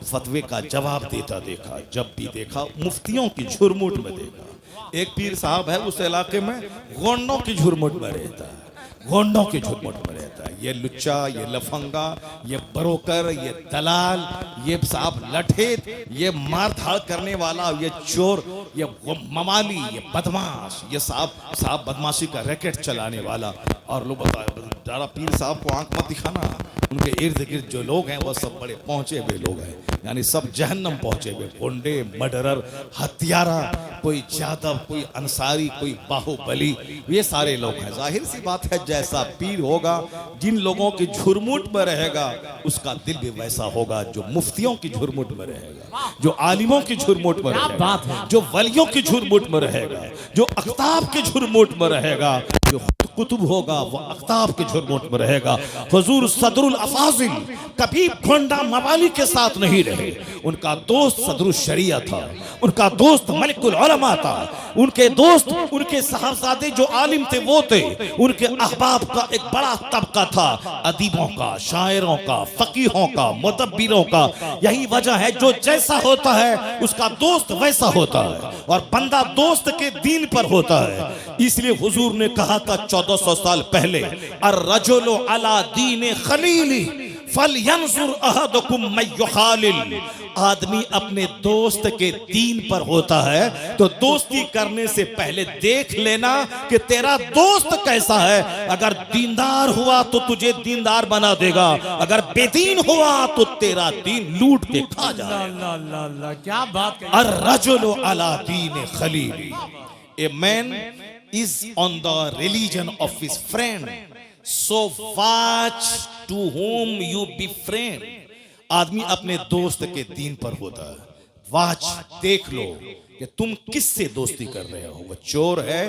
फतवे का जवाब देता देखा, जब भी देखा मुफ्तियों की झुरमुट में देखा। एक पीर साहब है उस इलाके में, गोंडों की झुरमुट में रहता है, गोंडों की झुरमुट में रहता है। ये लुच्चा, ये लफंगा, ये बरोकर, ये दलाल, ये साहब लठेत, ये मार धाड़ करने वाला, ये चोर, ये ममाली, ये बदमाश, ये साहब बदमाशी का रैकेट चलाने वाला। और लोग ज़्यादा पीर साहब को आंख मत दिखाना, उनके इर्द गिर्द जो लोग हैं वो सब बड़े पहुंचे हुए लोग हैं, यानी सब जहन्नम पहुंचे हुए, गुंडे, मर्डरर, हत्यारा, कोई जादव, कोई अंसारी, कोई बाहुबली, ये सारे लोग हैं। जाहिर सी बात है जैसा पीर होगा, जिन लोगों की झुरमुट में रहेगा उसका दिल भी वैसा होगा जो मुफ्तियों की झुरमुट में रहेगा, जो आलिमों की झुरमुट में रहेगा, जो वलियों की झुरमुट में रहेगा, जो अख्ताब की झुरमुट में रहेगा, जो कुतुब होगा वो अख्ताब के झुरमुट में रहेगा। हुजूर सदरुल अफाजिल कभी गोंडा मवाली के साथ नहीं रहे। उनका दोस्त सदरुल शरिया था, उनका दोस्त मलिकुल उलमा था, उनके दोस्त उनके साहबजादे जो आलिम थे वो थे। उनके अहबाब का एक बड़ा तबका था, अदीबों का, शायरों का, फकीहों का, मुदब्बिरों का। यही वजह है जो जैसा होता है उसका दोस्त वैसा होता है, और बंदा दोस्त के दीन पर होता है। इसलिए हुजूर ने कहा था 1400 साल पहले, अर्रजुलु अला दीन खलीली फलयंजुर अहदुकुम मन युखालिल। आदमी अपने दोस्त के दीन पर होता है, तो दोस्ती करने से पहले देख लेना कि तेरा दोस्त कैसा है। अगर दीनदार हुआ तो तुझे दीनदार बना देगा, अगर बेदीन हुआ तो तेरा दीन लूट के खा जाएगा। अल्लाह क्या बात कही। अर्रजुलु अला दीन Khalili, a man is on the religion of his friend, so watch to whom you befriend। आदमी अपने दोस्त के दीन पर होता है। वाच, देख लो कि तुम किससे दोस्ती कर रहे हो। वो चोर है,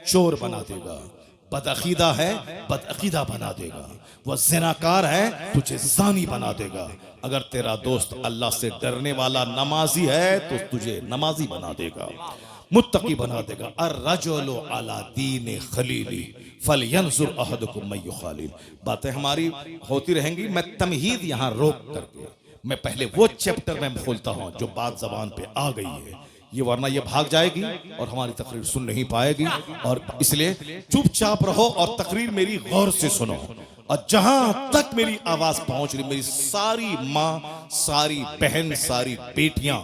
चोर बना देगा, बदअकीदा है, बदअकीदा बना देगा, वो ज़िनाकार है, तुझे ज़ानी बना देगा। अगर तेरा दोस्त अल्लाह से डरने वाला नमाजी है तो तुझे नमाजी बना देगा, मुत्तकी बना देगा। अर्रजुलु अला दीन खलीली फलयंजुर अहदुकुम मन युखालिल। बातें हमारी होती रहेंगी, मैं तमहीद यहाँ रोक करके मैं पहले वो चैप्टर में खोलता हूँ जो बात जबान पे आ गई है, ये वरना ये भाग जाएगी और हमारी तकरीर सुन नहीं पाएगी। और इसलिए चुपचाप रहो और तकरीर मेरी गौर से सुनो। और जहां तक मेरी आवाज पहुंच रही, मेरी सारी माँ, सारी बहन, सारी बेटियां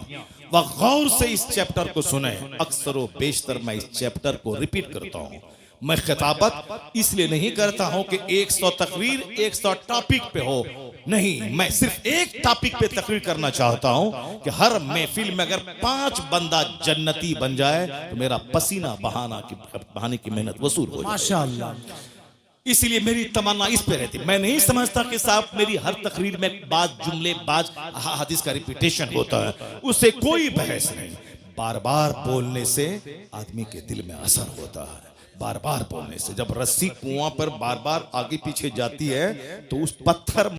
वह गौर से इस चैप्टर को सुने। अक्सर व बेशतर मैं इस चैप्टर को रिपीट करता हूं। मैं खिताबत इसलिए नहीं करता हूं कि 100 तकरीर 100 टॉपिक पे हो, नहीं, मैं सिर्फ एक टॉपिक पे तकरीर करना चाहता हूं कि हर महफिल में अगर 5 बंदा जन्नती बन जाए तो मेरा पसीना बहाने की मेहनत वसूल हो जाए। माशाअल्लाह। इसलिए मेरी तमन्ना इस पे रहती। मैं नहीं समझता कि साहब मेरी हर तकरीर में बात जुमले बाज हदीस का रिपीटेशन होता है, उससे कोई बहस नहीं। बार बार बोलने से आदमी के दिल में असर होता है। बार बार बोलने से, जब रस्सी कुआं पर बार बार आगे पीछे जाती है तो उस पत्थर